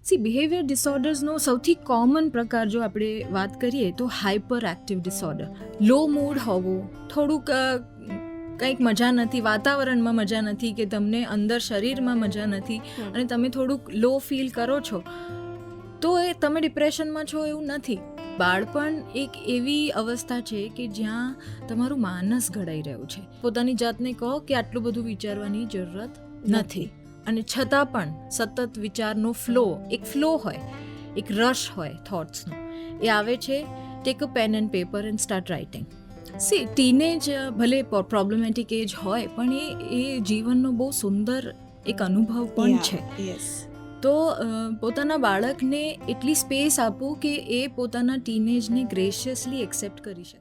Behaviour ડિસઓર્ડર્સનો સૌથી common પ્રકાર જો આપણે વાત કરીએ તો હાઇપર એક્ટિવ ડિસઓર્ડર. લો મૂડ હોવો, થોડુંક કંઈક મજા નથી, વાતાવરણમાં મજા નથી, કે તમને અંદર શરીરમાં મજા નથી અને તમે થોડુંક લો ફીલ કરો છો, તો એ તમે ડિપ્રેશનમાં છો એવું નથી. બાળપણ એક એવી અવસ્થા છે કે જ્યાં તમારું માનસ ઘડાઈ રહ્યું છે. પોતાની જાતને કહો કે આટલું બધું વિચારવાની જરૂરત નથી, અને છતાં પણ સતત વિચારનો એક ફ્લો હોય, એક રશ હોય થોટ્સનો, એ આવે છે. Take a pen and paper and start writing. Teenage ભલે પ્રોબ્લેમેટિક એજ હોય, પણ એ જીવનનો બહુ સુંદર એક અનુભવ પણ છે. તો પોતાના બાળકને એટલી સ્પેસ આપો કે એ પોતાના ટીનેજને ગ્રેશિયસલી એક્સેપ્ટ કરી શકે.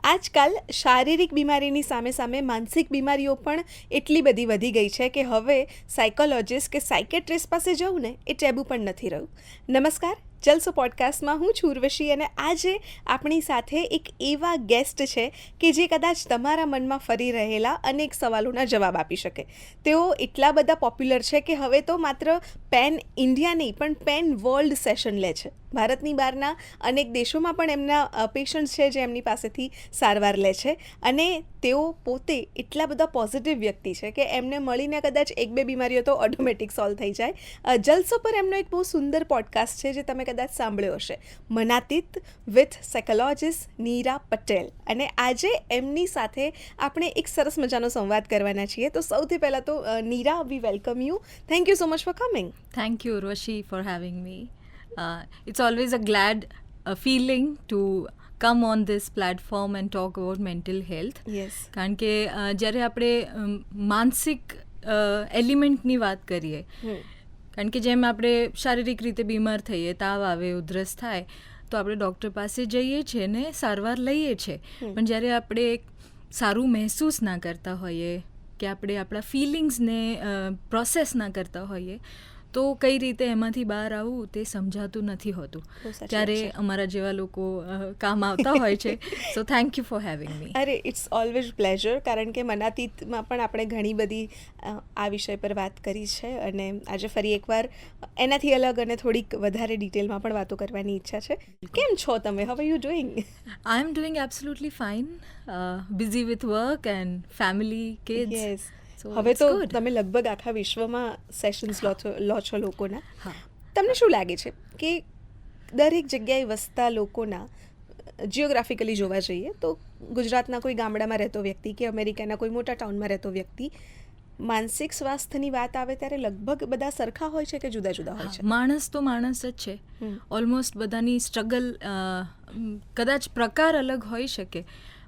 આજકાલ શારીરિક બીમારીની સામે સામે માનસિક બીમારીઓ પણ એટલી બધી વધી ગઈ છે કે હવે સાયકોલોજિસ્ટ કે સાયકેટ્રિસ્ટ પાસે જવું ને એ ટેબુ પણ નથી રહ્યું. નમસ્કાર, જલસો પોડકાસ્ટમાં હું છું ઉર્વશી, અને આજે આપણી સાથે એક એવા ગેસ્ટ છે કે જે કદાચ તમારા મનમાં ફરી રહેલા અનેક સવાલોના જવાબ આપી શકે. તેઓ એટલા બધા પોપ્યુલર છે કે હવે તો માત્ર પેન ઇન્ડિયા નહીં પણ પેન વર્લ્ડ સેશન લે છે. ભારતની બહારના અનેક દેશોમાં પણ એમના પેશન્ટ્સ છે જે એમની પાસેથી સારવાર લે છે, અને તેઓ પોતે એટલા બધા પોઝિટિવ વ્યક્તિ છે કે એમને મળીને કદાચ 1-2 બીમારીઓ તો ઓટોમેટિક સોલ્વ થઈ જાય. જલસો પર એમનો એક બહુ સુંદર પોડકાસ્ટ છે જે તમે કદાચ સાંભળ્યો હશે, મનાતીત વિથ સાયકોલોજિસ્ટ નીરા પટેલ. અને આજે એમની સાથે આપણે એક સરસ મજાનો સંવાદ કરવાના છીએ. તો સૌથી પહેલાં તો Neera, we welcome you. Thank you so much for coming. Thank you Urvashi for having me. It's always a glad feeling to come on this platform and talk about mental health. Yes. કારણ કે જ્યારે આપણે માનસિક એલિમેન્ટની વાત કરીએ, કારણ કે જેમ આપણે શારીરિક રીતે બીમાર થઈએ, તાવ આવે, ઉધરસ થાય, તો આપણે ડૉક્ટર પાસે જઈએ છીએ ને સારવાર લઈએ છીએ. પણ જ્યારે આપણે સારું મહેસૂસ ના કરતા હોઈએ, કે આપણે આપણા ફિલિંગ્સને પ્રોસેસ ના કરતા હોઈએ, તો કઈ રીતે એમાંથી બહાર આવવું તે સમજાતું નથી હોતું. ત્યારે અમારા જેવા લોકો કામ આવતા હોય છે. So thank you for having મી. અરે, ઇટ્સ ઓલવેઝ પ્લેઝર. કારણ કે મનાતીતમાં પણ આપણે ઘણી બધી આ વિષય પર વાત કરી છે, અને આજે ફરી એકવાર એનાથી અલગ અને થોડીક વધારે ડિટેલમાં પણ વાતો કરવાની ઈચ્છા છે. કેમ છો તમે? How are you doing? I am doing absolutely fine. Busy with work and family, kids. Yes. હવે તો તમે લગભગ આખા વિશ્વમાં સેશન્સ લો છો લોકોના. તમને શું લાગે છે કે દરેક જગ્યાએ વસતા લોકોના, જિયોગ્રાફિકલી જોવા જઈએ તો ગુજરાતના કોઈ ગામડામાં રહેતો વ્યક્તિ કે અમેરિકાના કોઈ મોટા ટાઉનમાં રહેતો વ્યક્તિ, માનસિક સ્વાસ્થ્યની વાત આવે ત્યારે લગભગ બધા સરખા હોય છે કે જુદા જુદા હોય છે? માણસ તો માણસ જ છે. ઓલમોસ્ટ બધાની સ્ટ્રગલ કદાચ પ્રકાર અલગ હોઈ શકે,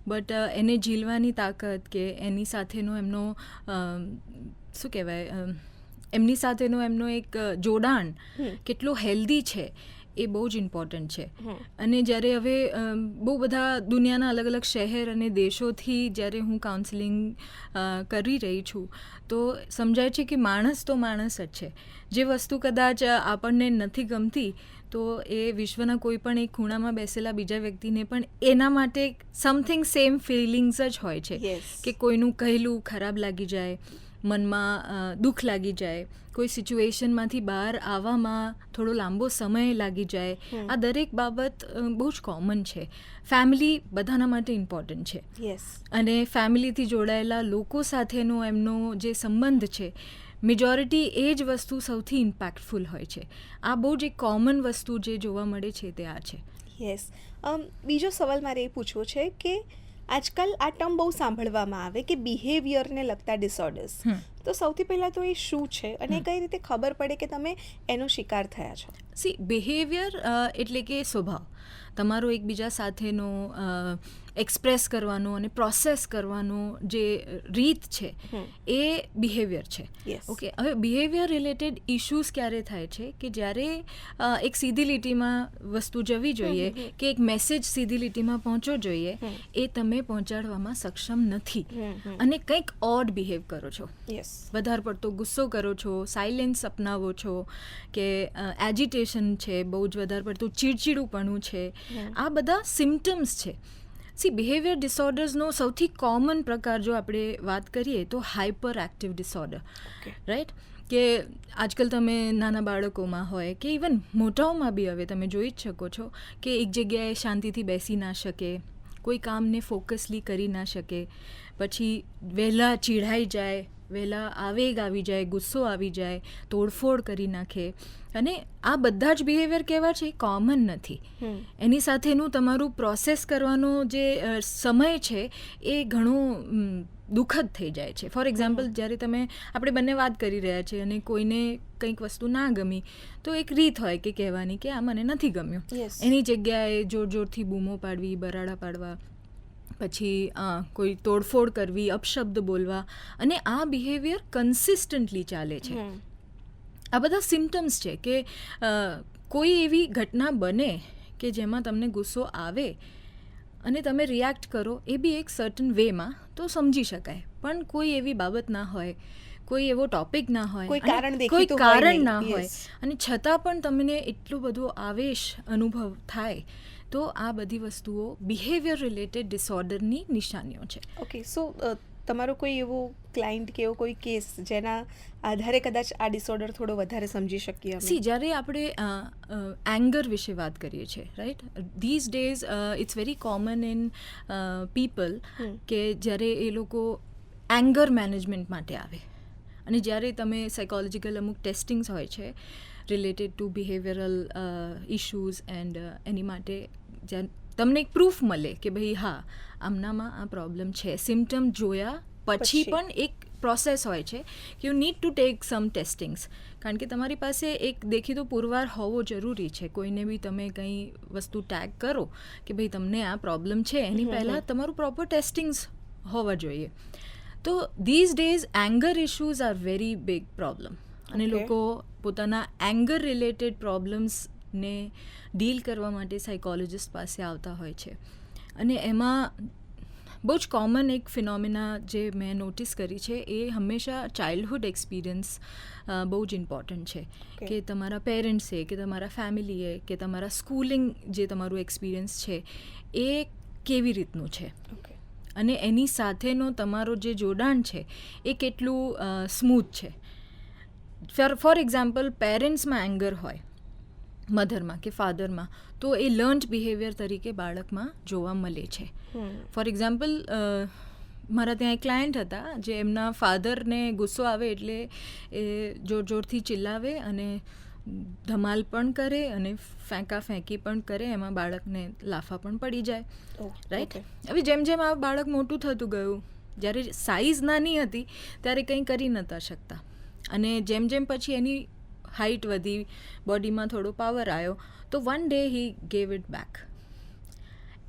બટ એને ઝીલવાની તાકાત કે એની સાથેનો એમનો શું કહેવાય, એમની સાથેનો એમનો એક જોડાણ કેટલો હેલ્ધી છે એ બહુ જ ઇમ્પોર્ટન્ટ છે. અને જ્યારે હવે બહુ બધા દુનિયાના અલગ અલગ શહેર અને દેશોથી જ્યારે હું કાઉન્સેલિંગ કરી રહી છું, તો સમજાય છે કે માણસ તો માણસ જ છે. જે વસ્તુ કદાચ આપણને નથી ગમતી, તો એ વિશ્વના કોઈ પણ એક ખૂણામાં બેસેલા બીજા વ્યક્તિને પણ એના માટે સમથિંગ સેમ ફિલિંગ્સ જ હોય છે. કે કોઈનું કહેલું ખરાબ લાગી જાય, મનમાં દુઃખ લાગી જાય, કોઈ સિચ્યુએશનમાંથી બહાર આવવામાં થોડો લાંબો સમય લાગી જાય. આ દરેક બાબત બહુ જ કોમન છે. ફેમિલી બધાના માટે ઇમ્પોર્ટન્ટ છે. અને ફેમિલીથી જોડાયેલા લોકો સાથેનો એમનો જે સંબંધ છે, મેજોરિટી એ જ વસ્તુ સૌથી ઇમ્પેક્ટફુલ હોય છે. આ બહુ જ એક કોમન વસ્તુ જે જોવા મળે છે તે આ છે. યસ. બીજો સવાલ મારે એ પૂછવો છે કે આજકાલ આ ટર્મ બહુ સાંભળવામાં આવે કે બિહેવિયરને લગતા ડિસઓર્ડર્સ. તો સૌથી પહેલાં તો એ શું છે અને કઈ રીતે ખબર પડે કે તમે એનો શિકાર થયા છો? બિહેવિયર એટલે કે સ્વભાવ, તમારો એકબીજા સાથેનો એક્સપ્રેસ કરવાનો અને પ્રોસેસ કરવાનો જે રીત છે એ બિહેવિયર છે. ઓકે, હવે બિહેવિયર રિલેટેડ ઇશ્યુઝ ક્યારે થાય છે કે જ્યારે એક સીધી લીટીમાં વસ્તુ જવી જોઈએ, કે એક મેસેજ સીધી લીટીમાં પહોંચવો જોઈએ, એ તમે પહોંચાડવામાં સક્ષમ નથી અને કંઈક ઓડ બિહેવ કરો છો. વધારે પડતો ગુસ્સો કરો છો, સાયલેન્સ અપનાવો છો, કે એજિટેશન છે, બહુ જ વધારે પડતું ચીડચીડુંપણું છે. આ બધા સિમ્ટમ્સ છે. બિહેવિયર ડિસઓર્ડર્સનો સૌથી કોમન પ્રકાર જો આપણે વાત કરીએ તો હાઇપર એક્ટિવ ડિસઓર્ડર, રાઈટ? કે આજકાલ તમે નાના બાળકોમાં હોય કે ઇવન મોટાઓમાં બી હવે તમે જોઈ જ શકો છો કે એક જગ્યાએ શાંતિથી બેસી ના શકે, કોઈ કામને ફોકસલી કરી ના શકે, પછી વહેલા ચીડાઈ જાય, વહેલા આવેગ આવી જાય, ગુસ્સો આવી જાય, તોડફોડ કરી નાખે. અને આ બધા જ બિહેવિયર કેવા છે, કોમન નથી. એની સાથેનું તમારું પ્રોસેસ કરવાનો જે સમય છે એ ઘણો દુઃખદ થઈ જાય છે. ફોર એક્ઝામ્પલ, જ્યારે આપણે બંને વાત કરી રહ્યા છીએ અને કોઈને કંઈક વસ્તુ ના ગમી, તો એક રીત હોય કે કહેવાની કે આ મને નથી ગમ્યું. એની જગ્યાએ જોર જોરથી બૂમો પાડવી, બરાડા પાડવા, પછી કોઈ તોડફોડ કરવી, અપશબ્દ બોલવા, અને આ બિહેવિયર કન્સિસ્ટન્ટલી ચાલે છે. આ બધા સિમ્ટમ્સ છે કે કોઈ એવી ઘટના બને કે જેમાં તમને ગુસ્સો આવે અને તમે રિએક્ટ કરો, એ બી એક સર્ટન વેમાં, તો સમજી શકાય. પણ કોઈ એવી બાબત ના હોય, કોઈ એવો ટોપિક ના હોય, કોઈ કારણ ના હોય, અને છતાં પણ તમને એટલું બધો આવેશ અનુભવ થાય, તો આ બધી વસ્તુઓ બિહેવિયર રિલેટેડ ડિસઓર્ડરની નિશાનીઓ છે. ઓકે, સો તમારો કોઈ એવો ક્લાયન્ટ કે એવો કોઈ કેસ જેના આધારે કદાચ આ ડિસઓર્ડર થોડો વધારે સમજી શકીએ? જ્યારે આપણે એંગર વિશે વાત કરીએ છીએ, right, these days it's very common in people કે જ્યારે એ લોકો એંગર મેનેજમેન્ટ માટે આવે, અને જ્યારે તમે સાયકોલોજીકલ અમુક ટેસ્ટિંગ્સ હોય છે related to behavioural issues, and એની માટે જ્યારે તમને એક પ્રૂફ મળે કે ભાઈ હા, આમનામાં આ પ્રોબ્લેમ છે, સિમ્ટમ જોયા પછી પણ એક પ્રોસેસ હોય છે કે you need to take some testings. કારણ કે તમારી પાસે એક દેખીતો પુરવાર હોવો જરૂરી છે. કોઈને બી તમે કંઈ વસ્તુ ટેગ કરો કે ભાઈ તમને આ પ્રોબ્લેમ છે, એની પહેલાં તમારું પ્રોપર ટેસ્ટિંગ્સ હોવા જોઈએ. તો these days anger issues are very big problem, અને લોકો પોતાના એંગર રિલેટેડ પ્રોબ્લેમ્સને ડીલ કરવા માટે સાયકોલોજિસ્ટ પાસે આવતા હોય છે. અને એમાં બહુ જ કોમન એક ફિનોમિના જે મેં નોટિસ કરી છે, એ હંમેશા ચાઇલ્ડહુડ એક્સપિરિયન્સ બહુ જ ઇમ્પોર્ટન્ટ છે. કે તમારા પેરેન્ટ્સે, કે તમારા ફેમિલીએ, કે તમારા સ્કૂલિંગ જે તમારું એક્સપિરિયન્સ છે એ કેવી રીતનું છે, અને એની સાથેનો તમારો જે જોડાણ છે એ કેટલું સ્મૂથ છે. ફોર એક્ઝામ્પલ, પેરેન્ટ્સમાં એંગર હોય, મધરમાં કે ફાધરમાં, તો એ લર્ન્ડ બિહેવિયર તરીકે બાળકમાં જોવા મળે છે. ફોર એક્ઝામ્પલ, મારા ત્યાં એક ક્લાયન્ટ હતા જે એમના ફાધરને ગુસ્સો આવે એટલે એ જોર જોરથી ચિલ્લાવે અને ધમાલ પણ કરે અને ફેંકી પણ કરે, એમાં બાળકને લાફા પણ પડી જાય, રાઈટ. હવે જેમ જેમ આ બાળક મોટું થતું ગયું, જ્યારે સાઇઝ નાની હતી ત્યારે કંઈ કરી નહોતા શકતા, અને જેમ જેમ પછી એની હાઇટ વધી, બોડીમાં થોડો પાવર આવ્યો, તો one day he gave it back.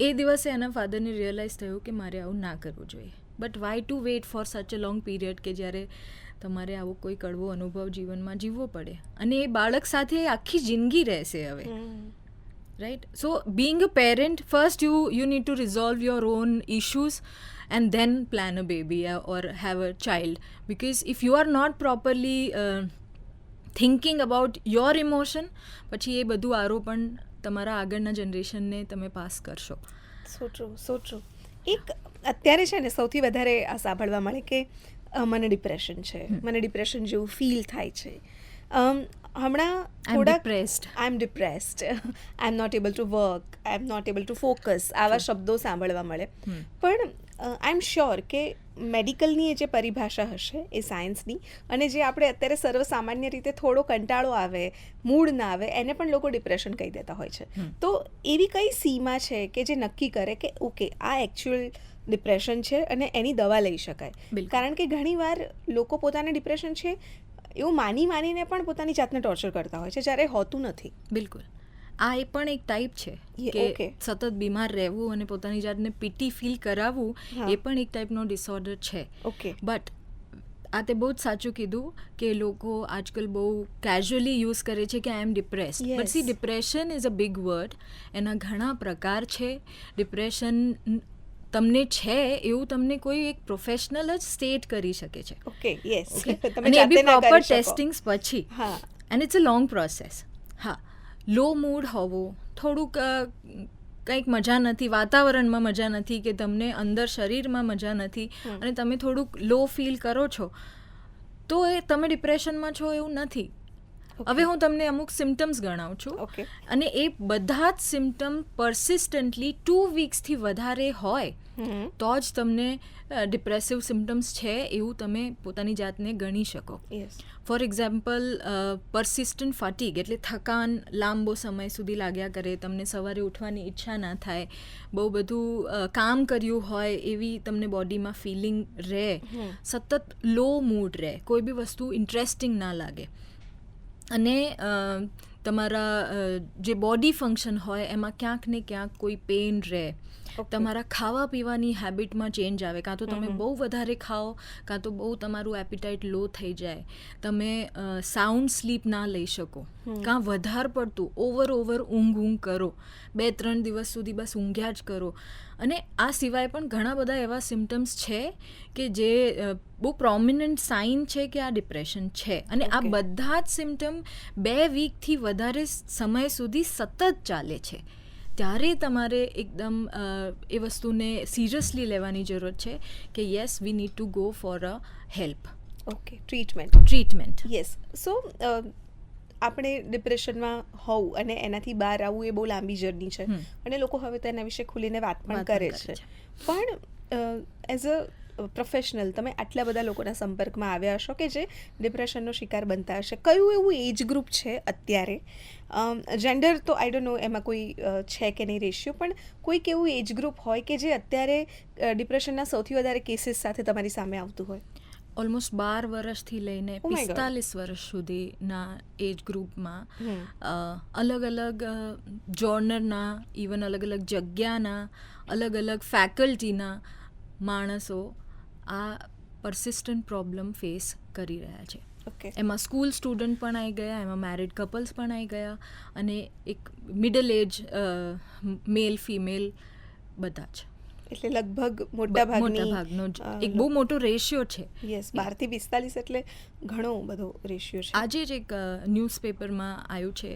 એ દિવસે એના ફાધરને રિયલાઇઝ થયું કે મારે આવું ના કરવું જોઈએ. But why to wait for such a long period કે જ્યારે તમારે આવો કોઈ કડવો અનુભવ જીવનમાં જીવવો પડે, અને એ બાળક સાથે આખી જિંદગી રહેશે હવે, right. So being a parent, first you need two resolve your own issues and then plan a baby or have a child, because if you are not properly thinking about your emotion, પછી એ બધું આરોપણ તમારા આગળના જનરેશનને તમે pass કરશો. સો true. એક અત્યારે છે ને સૌથી વધારે આ સાંભળવા મળે કે મને ડિપ્રેશન છે, મને ડિપ્રેશન જેવું ફીલ થાય છે. હમણાં થોડાક I am depressed, I am not able to work, I am not able to focus, આવા શબ્દો સાંભળવા મળે. પણ આઈ એમ શ્યોર કે મેડિકલની એ જે પરિભાષા હશે એ સાયન્સની, અને જે આપણે અત્યારે સર્વસામાન્ય રીતે થોડો કંટાળો આવે, મૂડ ના આવે, એને પણ લોકો ડિપ્રેશન કહી દેતા હોય છે. તો એવી કઈ સીમા છે કે જે નક્કી કરે કે ઓકે, આ એકચ્યુઅલ ડિપ્રેશન છે અને એની દવા લઈ શકાય? કારણ કે ઘણીવાર લોકો પોતાને ડિપ્રેશન છે એવું માનીને પણ પોતાની જાતને ટોર્ચર કરતા હોય છે, જ્યારે હોતું નથી. બિલકુલ. આ એ પણ એક ટાઈપ છે કે સતત બીમાર રહેવું અને પોતાની જાતને પીટી ફીલ કરાવવું, એ પણ એક ટાઈપનો ડિસઓર્ડર છે. બટ આ તે બહુ જ સાચું કીધું કે લોકો આજકાલ બહુ કેઝ્યુઅલી યુઝ કરે છે કે I am depressed. But see, depression is a big word. એના ઘણા પ્રકાર છે. ડિપ્રેશન તમને છે એવું તમને કોઈ એક પ્રોફેશનલ જ સ્ટેટ કરી શકે છે. અને એ બી પ્રોપર ટેસ્ટિંગ્સ પછી. And it's a long process. હા, લો મૂડ હોવો, થોડુંક કંઈક મજા નથી, વાતાવરણમાં મજા નથી, કે તમને અંદર શરીરમાં મજા નથી, અને તમે થોડુંક લો ફીલ કરો છો, તો એ તમે ડિપ્રેશનમાં છો એવું નથી. હવે હું તમને અમુક સિમ્ટમ્સ ગણાવું છું, ઓકે, અને એ બધા જ સિમ્ટમ પરસિસ્ટન્ટલી 2 વીક્સથી વધારે હોય તો જ તમને ડિપ્રેસિવ સિમ્ટમ્સ છે એવું તમે પોતાની જાતને ગણી શકો. Yes, for example, persistent fatigue એટલે થકાન લાંબો સમય સુધી લાગ્યા કરે, તમને સવારે ઉઠવાની ઈચ્છા ના થાય, બહુ બધું કામ કર્યું હોય એવી તમને બોડીમાં ફિલિંગ રહે, સતત લો મૂડ રહે, કોઈ બી વસ્તુ ઇન્ટરેસ્ટિંગ ના લાગે, અને તમારા જે બોડી ફંક્શન હોય એમાં ક્યાંક ને ક્યાંક કોઈ પેઇન રહે, તમારા ખાવા પીવાની હેબિટમાં ચેન્જ આવે, કાં તો તમે બહુ વધારે ખાઓ, કાં તો બહુ તમારું એપિટાઇટ લો થઈ જાય, તમે સાઉન્ડ સ્લીપ ના લઈ શકો, કાં વધારે પડતું ઓવર ઊંઘ કરો, 2-3 દિવસ સુધી બસ ઊંઘ્યા જ કરો. અને આ સિવાય પણ ઘણા બધા એવા સિમ્ટમ્સ છે કે જે બહુ પ્રોમિનન્ટ સાઇન છે કે આ ડિપ્રેશન છે, અને આ બધા જ સિમ્ટમ 2 વીકથી વધારે સમય સુધી સતત ચાલે છે, ત્યારે તમારે એકદમ એ વસ્તુને સિરિયસલી લેવાની જરૂર છે કે yes, we need to go for a help. Okay, treatment. Yes. So આપણે ડિપ્રેશનમાં હોવું અને એનાથી બહાર આવવું એ બહુ લાંબી જર્ની છે, અને લોકો હવે તો એના વિશે ખુલીને વાત પણ કરે છે. પણ એઝ અ પ્રોફેશનલ તમે આટલા બધા લોકોના સંપર્કમાં આવ્યા હશો કે જે ડિપ્રેશનનો શિકાર બનતા હશે, કયું એવું એજ ગ્રુપ છે અત્યારે, જેન્ડર તો આઈ ડોન્ટ નો એમાં કોઈ છે કે નહીં રેશિયો, પણ કોઈક એવું એજ ગ્રુપ હોય કે જે અત્યારે ડિપ્રેશનના સૌથી વધારે કેસીસ સાથે તમારી સામે આવતું હોય? ઓલમોસ્ટ 12 વર્ષથી લઈને 45 વર્ષ સુધીના એજ ગ્રુપમાં અલગ અલગ જોનરના, ઇવન અલગ અલગ જગ્યાના, અલગ અલગ ફેકલ્ટીના માણસો આ પરસિસ્ટન્ટ પ્રોબ્લેમ ફેસ કરી રહ્યા છે. એમાં સ્કૂલ સ્ટુડન્ટ પણ આવી ગયા, એમાં મેરિડ કપલ્સ પણ આવી ગયા, અને એક મિડલ એજ મેલ ફિમેલ બધા જ. એટલે લગભગ મોટાભાગનો એક બહુ મોટો રેશિયો છે. યસ, 12 થી 45 એટલે ઘણો બધો રેશિયો છે. આજે જ એક ન્યૂઝપેપરમાં આવ્યું છે,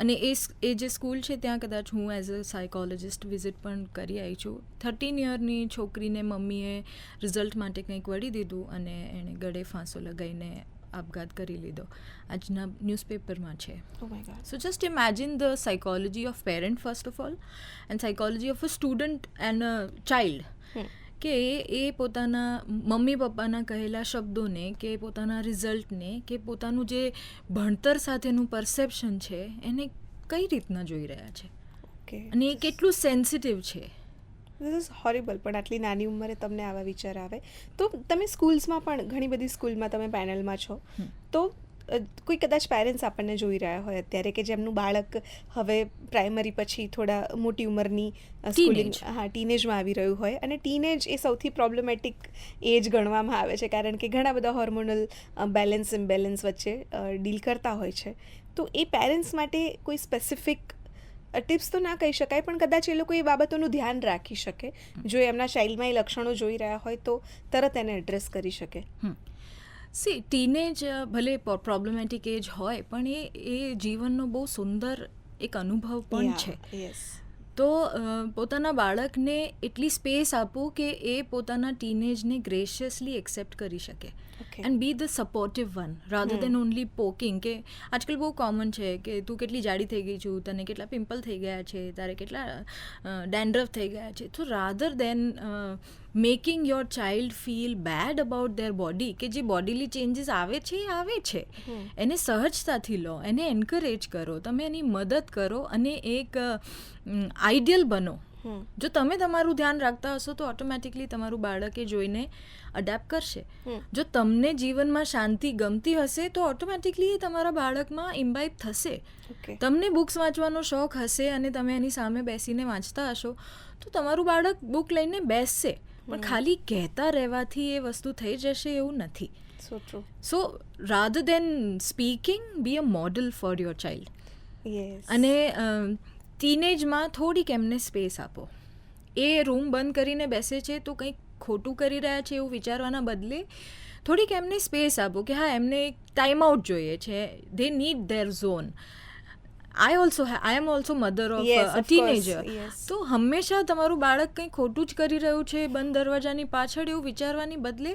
અને એ જે સ્કૂલ છે ત્યાં કદાચ હું એઝ અ સાયકોલોજિસ્ટ વિઝિટ પણ કરી આવી છું. 13 યરની છોકરીને મમ્મીએ રિઝલ્ટ માટે કંઈક વળી દીધું અને એણે ગળે ફાંસો લગાવીને આપઘાત કરી લીધો. આજના ન્યૂઝપેપરમાં છે. સો just imagine the psychology of parent first of all, and psychology of a student and a child, કે એ પોતાના મમ્મી પપ્પાના કહેલા શબ્દોને, કે પોતાના રિઝલ્ટને, કે પોતાનું જે ભણતર સાથેનું પરસેપ્શન છે એને કઈ રીતના જોઈ રહ્યા છે, અને એ કેટલું સેન્સિટિવ છે. This is horrible. પણ આટલી નાની ઉંમરે તમને આવા વિચાર આવે તો તમે સ્કૂલ્સમાં પણ, ઘણી બધી સ્કૂલમાં તમે પેનલમાં છો, તો કોઈ કદાચ પેરેન્ટ્સ આપણને જોઈ રહ્યા હોય અત્યારે કે જેમનું બાળક હવે પ્રાઇમરી પછી થોડા મોટી ઉંમરની સ્કૂલિંગ, ટીનેજમાં આવી રહ્યું હોય, અને ટીનેજ એ સૌથી પ્રોબ્લેમેટિક એજ ગણવામાં આવે છે, કારણ કે ઘણા બધા હોર્મોનલ બેલેન્સ ઇમ્બેલેન્સ વચ્ચે ડીલ કરતા હોય છે. તો એ પેરેન્ટ્સ માટે કોઈ સ્પેસિફિક ટિપ્સ તો ના કહી શકાય, પણ કદાચ એ લોકો એ બાબતોનું ધ્યાન રાખી શકે, જો એમના ચાઇલ્ડમાં એ લક્ષણો જોઈ રહ્યા હોય તો તરત એને એડ્રેસ કરી શકે. સી, ટીનેજ ભલે પ્રોબ્લેમેટિક એજ હોય, પણ એ જીવનનો બહુ સુંદર એક અનુભવ પણ છે. તો પોતાના બાળકને એટલી સ્પેસ આપો કે એ પોતાના ટીનેજને ગ્રેશિયસલી એક્સેપ્ટ કરી શકે, and be the supportive one rather than only poking. કે આજકાલ બહુ કોમન છે કે તું કેટલી જાડી થઈ ગઈ છું, તને કેટલા પિમ્પલ થઈ ગયા છે, તારે કેટલા ડેન્ડ્રફ થઈ ગયા છે. તો rather than making your child feel bad about their body, કે જે બોડીલી ચેન્જીસ આવે છે એ આવે છે, એને સહજતાથી લો, એને એન્કરેજ કરો, તમે એની મદદ કરો, અને એક આઈડિયલ બનો. જો તમે તમારું ધ્યાન રાખતા હશો તો ઓટોમેટિકલી તમારું બાળક એ જોઈને અડેપ્ટ કરશે. જો તમને જીવનમાં શાંતિ ગમતી હશે તો ઓટોમેટિકલી એ તમારા બાળકમાં ઇમ્બાઇબ થશે. તમને બુક્સ વાંચવાનો શોખ હશે અને તમે એની સામે બેસીને વાંચતા હશો તો તમારું બાળક બુક લઈને બેસશે, પણ ખાલી કહેતા રહેવાથી એ વસ્તુ થઈ જશે એવું નથી. So rather than speaking, be a model for your child. અને ટીનેજમાં થોડીક એમને સ્પેસ આપો. એ રૂમ બંધ કરીને બેસે છે તો કંઈક ખોટું કરી રહ્યા છે એવું વિચારવાના બદલે થોડીક એમને સ્પેસ આપો કે હા, એમને એક ટાઈમ આઉટ જોઈએ છે, they need there zone. I am also mother of a teenager. તો હંમેશા તમારું બાળક કંઈ ખોટું જ કરી રહ્યું છે બંધ દરવાજાની પાછળ એવું વિચારવાની બદલે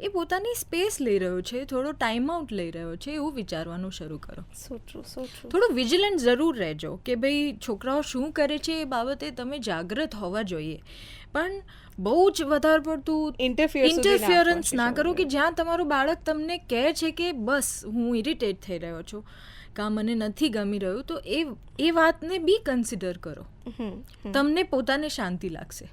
એ પોતાની સ્પેસ લઈ રહ્યો છે, થોડો ટાઈમ આઉટ લઈ રહ્યો છે, એવું વિચારવાનું શરૂ કરો. સો ટ્રુ, સો ટ્રુ. થોડું વિજિલન્ટ જરૂર રહેજો કે ભાઈ છોકરાઓ શું કરે છે એ બાબતે તમે જાગૃત હોવા જોઈએ, પણ બહુ જ વધારે પડતું ઇન્ટરફિયરન્સ ના કરો કે જ્યાં તમારું બાળક તમને કહે છે કે બસ હું ઇરિટેટ થઈ રહ્યો છું, કાં મને નથી ગમી રહ્યું, તો એ વાતને બી કન્સિડર કરો. તમને પોતાને શાંતિ લાગશે.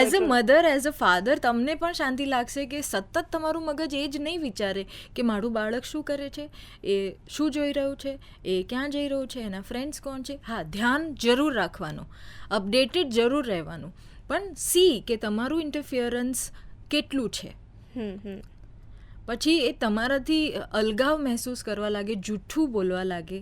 As a mother, as a father તમને પણ શાંતિ લાગશે કે સતત તમારું મગજ એ જ નહીં વિચારે કે મારું બાળક શું કરે છે, એ શું જોઈ રહ્યું છે, એ ક્યાં જઈ રહ્યું છે, એના ફ્રેન્ડ્સ કોણ છે. હા, ધ્યાન જરૂર રાખવાનું, અપડેટેડ જરૂર રહેવાનું, પણ સી કે તમારું ઇન્ટરફિયરન્સ કેટલું છે. પછી એ તમારાથી અલગાવ મહેસૂસ કરવા લાગે, જૂઠું બોલવા લાગે,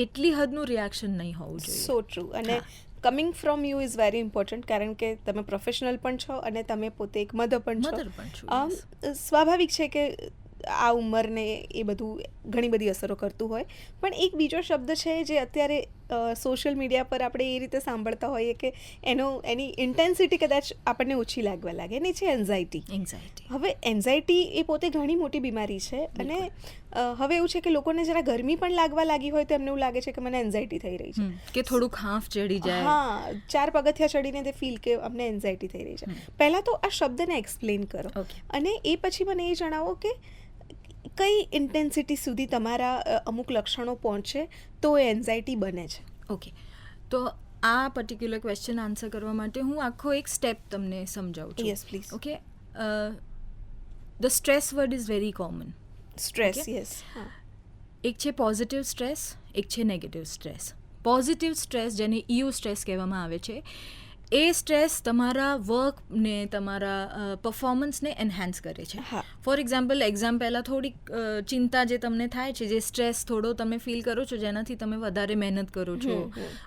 એટલી હદનું રિએક્શન નહીં હોવું જોઈએ. સો ટ્રુ. અને coming from you is very important, કારણ કે તમે પ્રોફેશનલ પણ છો અને તમે પોતે એક મધર પણ છો. સ્વાભાવિક છે કે આ ઉંમરને એ બધું ઘણી બધી અસરો કરતું હોય. પણ એક બીજો શબ્દ છે જે અત્યારે સોશિયલ મીડિયા પર આપણે એ રીતે સાંભળતા હોઈએ કે એની ઇન્ટેન્સિટી કદાચ આપણને ઓછી લાગવા લાગે, અને છે એન્ઝાયટી. હવે એન્ઝાયટી એ પોતે ઘણી મોટી બીમારી છે, અને હવે એવું છે કે લોકોને જરા ગરમી પણ લાગવા લાગી હોય તો એમને એવું લાગે છે કે મને એન્ઝાયટી થઈ રહી છે, કે થોડુંક હાંફ ચડી જાય. હા, 4 પગથિયા ચડીને તે ફીલ કે અમને એન્ઝાયટી થઈ રહી છે. પહેલાં તો આ શબ્દને એક્સપ્લેન કરો, અને એ પછી મને એ જણાવો કે કઈ ઇન્ટેન્સિટી સુધી તમારા અમુક લક્ષણો પહોંચે તો એ એન્ઝાયટી બને છે. ઓકે, તો આ પર્ટિક્યુલર ક્વેશ્ચન આન્સર કરવા માટે હું આખો એક સ્ટેપ તમને સમજાવું છું. Yes please. Okay, the stress word is very common. Stress, yes. એક છે પોઝિટિવ સ્ટ્રેસ, એક છે નેગેટિવ સ્ટ્રેસ. પોઝિટિવ સ્ટ્રેસ, જેને ઇયુ સ્ટ્રેસ કહેવામાં આવે છે, એ સ્ટ્રેસ તમારા વર્કને, તમારા પરફોર્મન્સને એન્હાન્સ કરે છે. ફોર એક્ઝામ્પલ, એક્ઝામ પહેલાં થોડીક ચિંતા જે તમને થાય છે, જે સ્ટ્રેસ થોડો તમે ફીલ કરો છો, જેનાથી તમે વધારે મહેનત કરો છો,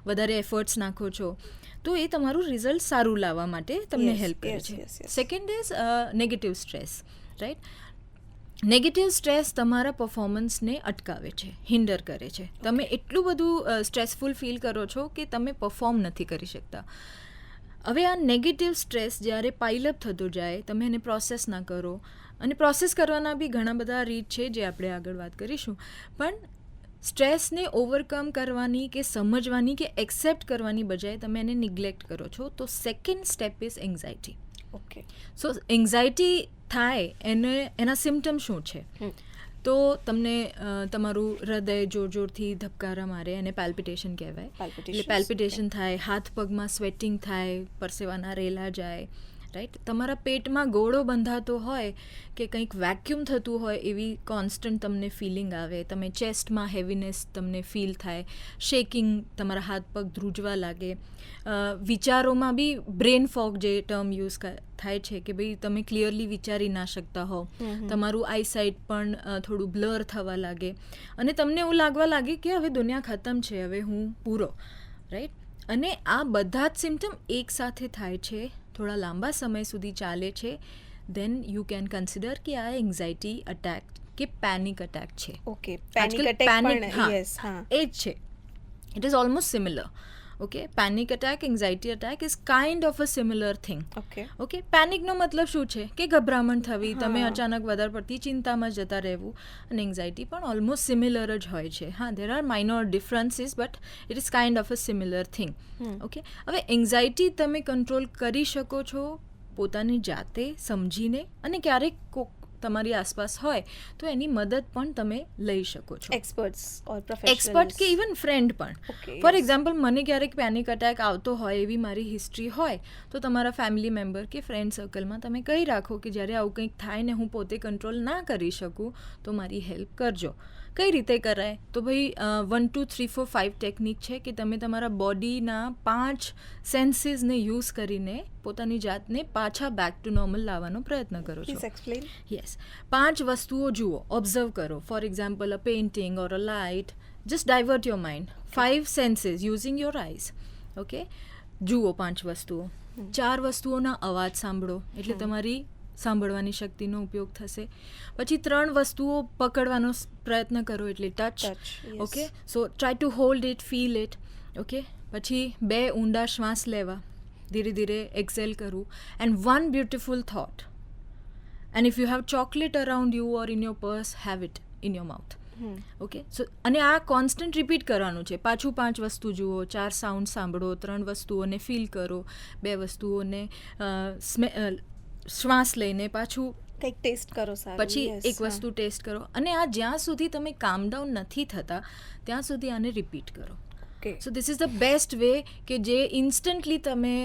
વધારે એફર્ટ્સ નાખો છો, તો એ તમારું રિઝલ્ટ સારું લાવવા માટે તમને હેલ્પ કરે છે. Second is negative stress, right. Negative stress તમારા પરફોર્મન્સને અટકાવે છે, હિન્ડર કરે છે. તમે એટલું બધું સ્ટ્રેસફુલ ફીલ કરો છો કે તમે પરફોર્મ નથી કરી શકતા. હવે આ નેગેટિવ સ્ટ્રેસ જ્યારે પાઇલઅપ થતો જાય, તમે એને પ્રોસેસ ના કરો, અને પ્રોસેસ કરવાના બી ઘણા બધા રીત છે જે આપણે આગળ વાત કરીશું, પણ સ્ટ્રેસને ઓવરકમ કરવાની કે સમજવાની કે એક્સેપ્ટ કરવાની બજાય તમે એને નિગ્લેક્ટ કરો છો, તો second step is anxiety. Okay, so anxiety થાય એના સિમ્ટમ શું છે? તો તમને તમારું હૃદય જોરથી ધબકારા મારે, અને પાલ્પિટેશન કહેવાય. એટલે પાલ્પિટેશન થાય, હાથ પગમાં સ્વેટિંગ થાય, પરસેવાના રેલા જાય, રાઈટ. તમારા પેટમાં ગોળો બંધાતો હોય કે કંઈક વેક્યુમ થતું હોય એવી કોન્સ્ટન્ટ તમને ફિલિંગ આવે, તમે ચેસ્ટમાં હેવીનેસ તમને ફીલ થાય, શેકિંગ, તમારા હાથ પગ ધ્રુજવા લાગે, વિચારોમાં બી બ્રેન ફોગ જે ટર્મ યુઝ થાય છે કે ભાઈ તમે ક્લિયરલી વિચારી ના શકતા હો, તમારું આઈસાઇટ પણ થોડું બ્લર થવા લાગે, અને તમને એવું લાગવા લાગે કે હવે દુનિયા ખતમ છે, હવે હું પૂરો, રાઈટ. અને આ બધા જ સિમ્ટમ એક સાથે થાય છે, થોડા લાંબા સમય સુધી ચાલે છે, દેન યુ કેન કન્સિડર કે આ એન્ઝાયટી અટેક કે પેનિક અટેક છે. ઓકે, પેનિક અટેક પણ, યસ, હા, એ જ છે. It is almost similar. Okay, panic attack, anxiety attack is kind of a similar thing. Okay, પેનિકનો મતલબ શું છે કે ગભરામણ થવી, તમે અચાનક વધારે પડતી ચિંતામાં જતા રહેવું, અને એન્ઝાયટી પણ ઓલમોસ્ટ સિમિલર જ હોય છે. હા, there are minor differences, but it is kind of a similar thing. Okay, હવે એન્ઝાયટી તમે કંટ્રોલ કરી શકો છો પોતાની જાતે સમજીને, અને ક્યારેક તમારી આસપાસ હોય તો એની મદદ પણ તમે લઈ શકો છો, એક્સપર્ટ કે ઇવન ફ્રેન્ડ પણ. ફોર એક્ઝામ્પલ, મને ક્યારેક પેનિક અટેક આવતો હોય એવી મારી હિસ્ટ્રી હોય, તો તમારા ફેમિલી મેમ્બર કે ફ્રેન્ડ સર્કલમાં તમે કહી રાખો કે જ્યારે આવું કંઈક થાય ને હું પોતે કંટ્રોલ ના કરી શકું તો મારી હેલ્પ કરજો. કઈ રીતે કરાય? તો ભાઈ 1 2 3 4 5 ટેકનિક છે કે તમે તમારા બોડીના 5 સેન્સીસને યુઝ કરીને પોતાની જાતને પાછા બેક ટુ નોર્મલ લાવવાનો પ્રયત્ન કરો છો. યસ, 5 વસ્તુઓ જુઓ, ઓબ્ઝર્વ કરો. For example, a painting or a light, just divert your mind. 5 senses using your eyes. Okay, જુઓ 5 વસ્તુઓ. 4 વસ્તુઓના અવાજ સાંભળો, એટલે તમારી સાંભળવાની શક્તિનો ઉપયોગ થશે. પછી 3 વસ્તુઓ પકડવાનો પ્રયત્ન કરો, એટલે touch. Okay, so try to hold it, feel it. Okay, પછી 2 ઊંડા શ્વાસ લેવા, ધીરે ધીરે એક્સેલ કરવું, and 1 beautiful thought. And if you have chocolate around you or in your purse, have it in your mouth. Okay, so અને આ constant repeat કરવાનું છે. પાછું 5 વસ્તુ જુઓ, 4 સાઉન્ડ સાંભળો, 3 વસ્તુઓને ફીલ કરો, 2 વસ્તુઓને શ્વાસ લઈને પાછું કંઈક ટેસ્ટ કરો સારું, પછી yes, એક વસ્તુ ટેસ્ટ કરો. અને આ જ્યાં સુધી તમે કામ ડાઉન નથી થતા ત્યાં સુધી આને રિપીટ કરો. Okay, so this is the best way કે જે ઇન્સ્ટન્ટલી તમે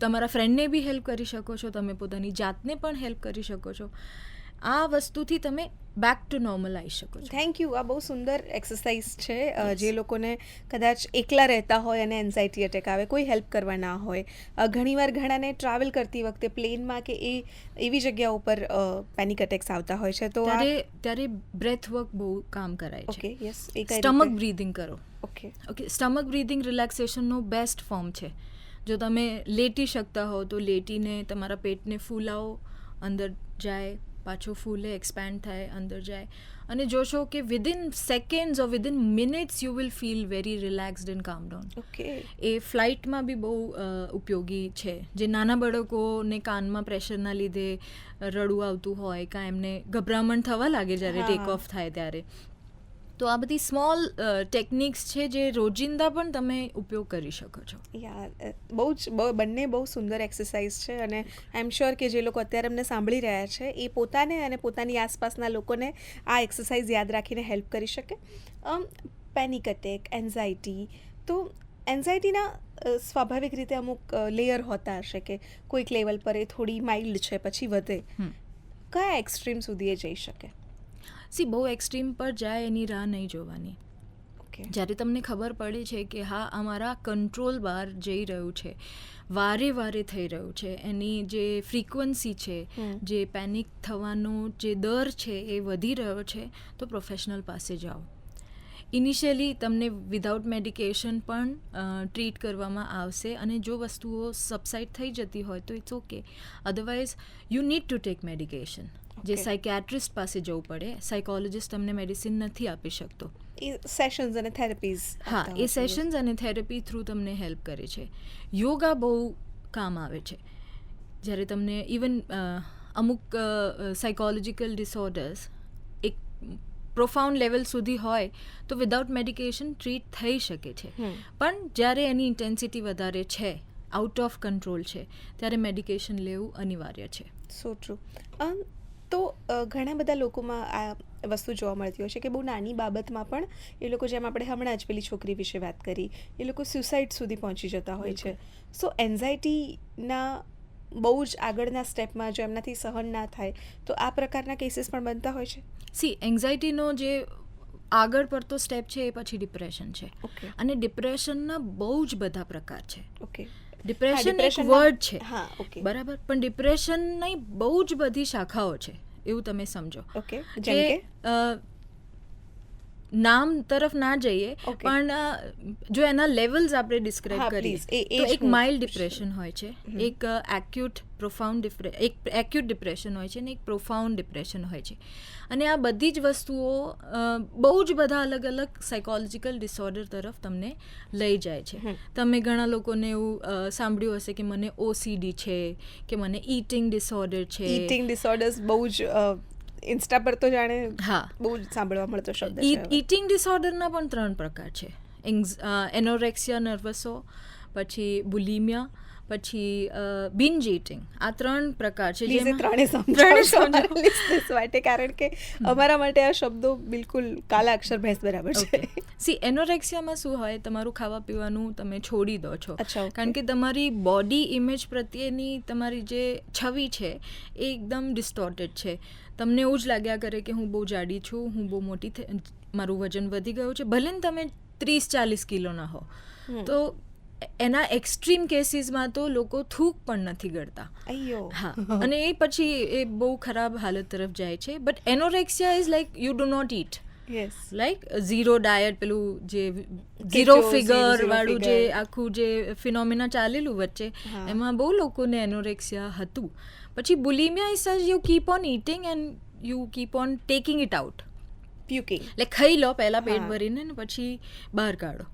તમારા ફ્રેન્ડને બી હેલ્પ કરી શકો છો, તમે પોતાની જાતને પણ હેલ્પ કરી શકો છો. આ વસ્તુથી તમે બેક ટુ નોર્મલ આવી શકો છો. Thank you. આ બહુ સુંદર એક્સરસાઇઝ છે. જે લોકોને કદાચ એકલા રહેતા હોય અને એન્ઝાયટી અટેક આવે, કોઈ હેલ્પ કરવા ના હોય, ઘણીવાર ઘણાને ટ્રાવેલ કરતી વખતે પ્લેનમાં કે એવી જગ્યાઓ પર પેનિક અટેક્સ આવતા હોય છે, તો ત્યારે બ્રેથ વર્ક બહુ કામ કરાય છે. ઓકે, યસ, સ્ટમક બ્રીધિંગ કરો. ઓકે, સ્ટમક બ્રીધિંગ રિલેક્સેશનનો બેસ્ટ ફોર્મ છે. જો તમે લેટી શકતા હો તો લેટીને તમારા પેટને ફૂલાવો, અંદર જાય, પાછું ફૂલે, એક્સપેન્ડ થાય, અંદર જાય, અને જોશો કે within seconds or within minutes you will feel very relaxed and કામ ડાઉન. ઓકે, એ ફ્લાઇટમાં બી બહુ ઉપયોગી છે. જે નાના બાળકોને કાનમાં પ્રેશરના લીધે રડવું આવતું હોય, કાં એમને ગભરામણ થવા લાગે જ્યારે ટેક ઓફ થાય ત્યારે, તો આ બધી સ્મોલ ટેકનિક્સ છે જે રોજિંદા પણ તમે ઉપયોગ કરી શકો છો. યાર, બંને બહુ સુંદર એક્સરસાઇઝ છે, અને આઈ એમ શ્યોર કે જે લોકો અત્યારે અમને સાંભળી રહ્યા છે એ પોતાને અને પોતાની આસપાસના લોકોને આ એક્સરસાઇઝ યાદ રાખીને હેલ્પ કરી શકે. પેનિક અટેક, એન્ઝાયટી, તો એન્ઝાયટીના સ્વાભાવિક રીતે અમુક લેયર હોતા હશે કે કોઈક લેવલ પર એ થોડી માઇલ્ડ છે, પછી વધે. કયા એક્સ્ટ્રીમ સુધી એ જઈ શકે? બહુ એક્સ્ટ્રીમ પર જાય એની રાહ નહીં જોવાની. ઓકે, જ્યારે તમને ખબર પડે છે કે હા અમારા કંટ્રોલ બહાર જઈ રહ્યું છે, વારે થઈ રહ્યું છે, એની જે ફ્રીક્વન્સી છે, જે પેનિક થવાનો જે દર છે એ વધી રહ્યો છે, તો પ્રોફેશનલ પાસે જાઓ. ઇનિશિયલી તમને વિધાઉટ મેડિકેશન પણ ટ્રીટ કરવામાં આવશે, અને જો વસ્તુઓ સબસાઇડ થઈ જતી હોય તો it's okay. Otherwise you need to take medication. જે સાયકેટ્રિસ્ટ પાસે જવું પડે. સાયકોલોજિસ્ટ તમને મેડિસિન નથી આપી શકતો. એ સેશન્સ અને થેરપીઝ, હા, એ સેશન્સ અને થેરપી થ્રુ તમને હેલ્પ કરે છે. યોગા બહુ કામ આવે છે. જ્યારે તમને ઇવન અમુક સાયકોલોજીકલ ડિસઓર્ડર્સ એક પ્રોફાઉન્ડ લેવલ સુધી હોય તો વિધાઉટ મેડિકેશન ટ્રીટ થઈ શકે છે. પણ જ્યારે એની ઇન્ટેન્સિટી વધારે છે, આઉટ ઓફ કંટ્રોલ છે, ત્યારે મેડિકેશન લેવું અનિવાર્ય છે. સો ટ્રુ. તો ઘણા બધા લોકોમાં આ વસ્તુ જોવા મળતી હોય છે કે બહુ નાની બાબતમાં પણ એ લોકો, જેમ આપણે હમણાં જ પેલી છોકરી વિશે વાત કરી, એ લોકો સ્યુસાઇડ સુધી પહોંચી જતા હોય છે. સો એન્ઝાયટીના બહુ જ આગળના સ્ટેપમાં જો એમનાથી સહન ના થાય તો આ પ્રકારના કેસીસ પણ બનતા હોય છે. એન્ઝાયટીનો જે આગળ પડતો સ્ટેપ છે એ પછી ડિપ્રેશન છે. અને ડિપ્રેશનના બહુ જ બધા પ્રકાર છે. ઓકે, ડિપ્રેશન એક વર્ડ છે, બરાબર, પણ ડિપ્રેશનની બહુ જ બધી શાખાઓ છે, એવું તમે સમજો. ઓકે, કે નામ તરફ ના જઈએ, પણ જો એના લેવલ્સ આપણે ડિસ્ક્રાઇબ કરીએ તો એક માઇલ્ડ ડિપ્રેશન હોય છે, એક એક્યુટ ડિપ્રેશન હોય છે, અને એક પ્રોફાઉન્ડ ડિપ્રેશન હોય છે. અને આ બધી જ વસ્તુઓ બહુ જ બધા અલગ અલગ સાયકોલોજીકલ ડિસઓર્ડર તરફ તમને લઈ જાય છે. તમે ઘણા લોકોને એવું સાંભળ્યું હશે કે મને OCD છે, કે મને ઈટિંગ ડિસઓર્ડર છે. ઈટિંગ ડિસઓર્ડર્સ બહુ જ ઇન્સ્ટા પર તો જાણે બહુ જ સાંભળવા મળતો શબ્દ છે. ઈટિંગ ડિસઓર્ડરના પણ 3 પ્રકાર છે. એનોરેક્સિયા નર્વસો, પછી બુલિમિયા, પછી બિન્જ ઈટિંગ. આ 3 પ્રકાર છે. માટે કારણ કે અમારા માટે આ શબ્દો બિલકુલ કાલા અક્ષર ભેંસ બરાબર છે. એનોરેક્સિયામાં શું હોય, તમારું ખાવા પીવાનું તમે છોડી દો છો, કારણ કે તમારી બોડી ઇમેજ પ્રત્યેની તમારી જે છબી છે એ એકદમ ડિસ્ટોર્ટેડ છે. તમને એવું જ લાગ્યા કરે કે હું બહુ જાડી છું, હું બહુ મોટી, મારું વજન વધી ગયું છે, ભલે ને તમે 30-40 કિલોના હો. તો એના એક્સ્ટ્રીમ કેસીસમાં તો લોકો થૂક પણ નથી ગળતા. હા, અને એ પછી એ બહુ ખરાબ હાલત તરફ જાય છે. But anorexia is like you do not eat, like zero diet, પેલું જે ઝીરો ફિગર વાળું જે આખું જે ફિનોમિના ચાલેલું વચ્ચે, એમાં બહુ લોકોને એનોરેક્સિયા હતું. પછી bulimia is such you keep on eating and you keep on taking it out, puking, એટલે ખાઈ લો પહેલાં પેટ ભરીને, ને પછી બહાર કાઢો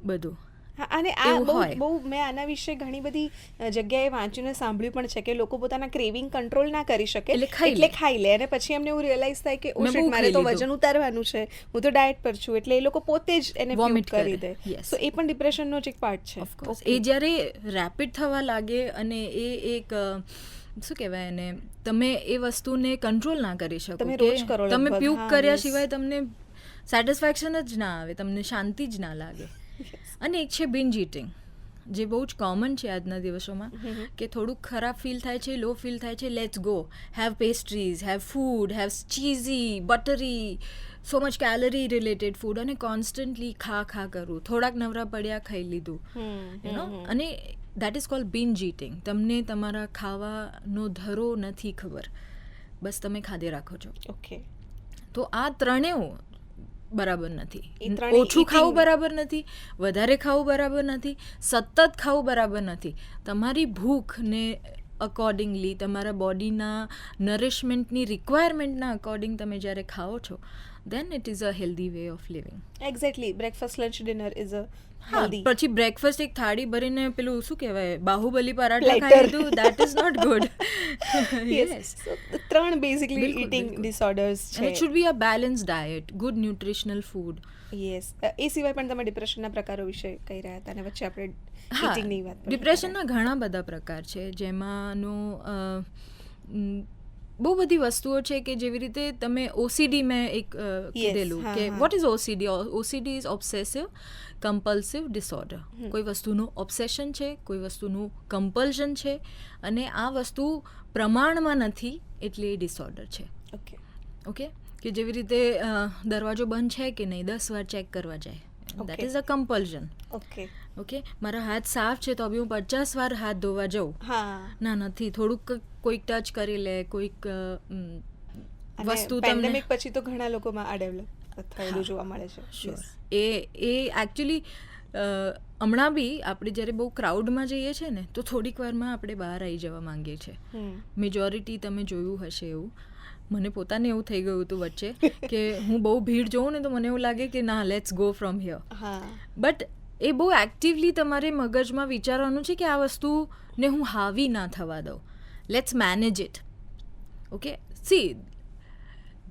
બધું. હા, અને આ એવું બહુ હોય. બહુ મેં આના વિશે ઘણી બધી જગ્યાએ વાંચ્યું ને સાંભળ્યું પણ છે કે લોકો પોતાના ક્રેવિંગ કંટ્રોલ ના કરી શકે એટલે ખાઈ એટલે લે. ખાઈ લે અને પછી એમને એવું રિયલાઇઝ થાય કે ઓ મેં શિટ, બહુ મારે ખાઈ તો લીધું. વજન ઉતારવાનું છે, હું તો ડાયટ પર છું, એટલે એ લોકો પોતે જ એને Vomit પ્યુક કરી કરે. દે. Yes. સો એ પણ ડિપ્રેશનનો જ એક પાર્ટ છે. Of course Okay. એ જ્યારે રેપિડ થવા લાગે અને એ એક શું કહેવાય એને, તમે એ વસ્તુને કંટ્રોલ ના કરી શકો તમે કે રોજ કરો તમે લગભગ. પ્યુક હા, કર્યા yes. સિવાય તમને સેટિસ્ફેક્શન જ ના આવે, તમને શાંતિ જ ના લાગે. અને એક છે બિન્જ ઇટિંગ, જે બહુ જ કોમન છે આજના દિવસોમાં, કે થોડુંક ખરાબ ફીલ થાય છે, લો ફીલ થાય છે, let's go, have pastries, have food, have cheesy, buttery, so much calorie related food, અને કોન્સ્ટન્ટલી ખા કરવું, થોડાક નવરા પડ્યા ખાઈ લીધું, યુ નો. અને that is called binge eating. તમને તમારા ખાવાનો ધરો નથી ખબર, બસ તમે ખાધે રાખો છો. ઓકે. તો આ ત્રણેય બરાબર એ નથી. ત્રણેય ઓછું ખાવું eating. બરાબર નથી, વધારે ખાવું બરાબર નથી, સતત ખાવું બરાબર નથી. તમારી ભૂખને અકોર્ડિંગલી, તમારા બોડીના નરિશમેન્ટની રિક્વાયરમેન્ટના અકોર્ડિંગ તમે જ્યારે ખાઓ છો, then it is a healthy way of living. Exactly. Breakfast, lunch, dinner is a હા, હેલ્ધી પછી બ્રેકફાસ્ટ એક થાળી ભરીને પેલું શું કહેવાય, બાહુબલી પરાઠા Platter. ખાઈ લીધું, that is not good. Yes. So ત્રણ બેઝિકલી બિલકુલ, ઇટિંગ બિલકુલ. ડિસઓર્ડર્સ And છે. it should be a balanced diet, good nutritional food. Yes. એ સિવાય પણ તમે ડિપ્રેશનના પ્રકારો વિશે કહી રહ્યા હતા અને વચ્ચે આપણે હા, ઇટિંગની વાત પર ડિપ્રેશનના ઘણા બધા પ્રકાર છે, જેમાંનો બહુ બધી વસ્તુઓ છે કે જેવી રીતે તમે ઓસીડી, મેં એક કીધેલું હા, કે હા. What is OCD. OCD is obsessive compulsive disorder. કોઈ વસ્તુનું ઓબ્સેશન છે, કોઈ વસ્તુનું કમ્પલ્શન છે, અને આ વસ્તુ પ્રમાણમાં નથી, એટલે એ ડિસઓર્ડર છે. ઓકે. ઓકે, કે જેવી રીતે દરવાજો બંધ છે કે નહીં 10 વાર ચેક કરવા જાય, that Okay. Is a compulsion. Okay. Okay, મારા હાથ સાફ છે તો બી હું 50 વાર હાથ ધોવા જાઉં, હા. ના નથી, થોડુંક કોઈક ટચ કરી લે, કોઈક વસ્તુ તમને પેન્ડેમિક પછી તો ઘણા લોકોમાં આ ડેવલપ થયેલું જોવા મળે છે. શ્યોર. Yes. એ એકચ્યુઅલી હમણાં બી આપણે જ્યારે બહુ ક્રાઉડમાં જઈએ છીએ ને, તો થોડીક વારમાં આપણે બહાર આવી જવા માંગીએ છીએ. મેજોરિટી તમે જોયું હશે એવું. મને પોતાને એવું થઈ ગયું હતું વચ્ચે કે હું બહુ ભીડ જોઉં ને તો મને એવું લાગે કે ના, લેટ્સ ગો ફ્રોમ હિયર. હા. બટ એ બહુ એક્ટિવલી તમારે મગજમાં વિચારવાનું છે કે આ વસ્તુને હું હાવી ના થવા દઉં, let's manage it. Okay, C,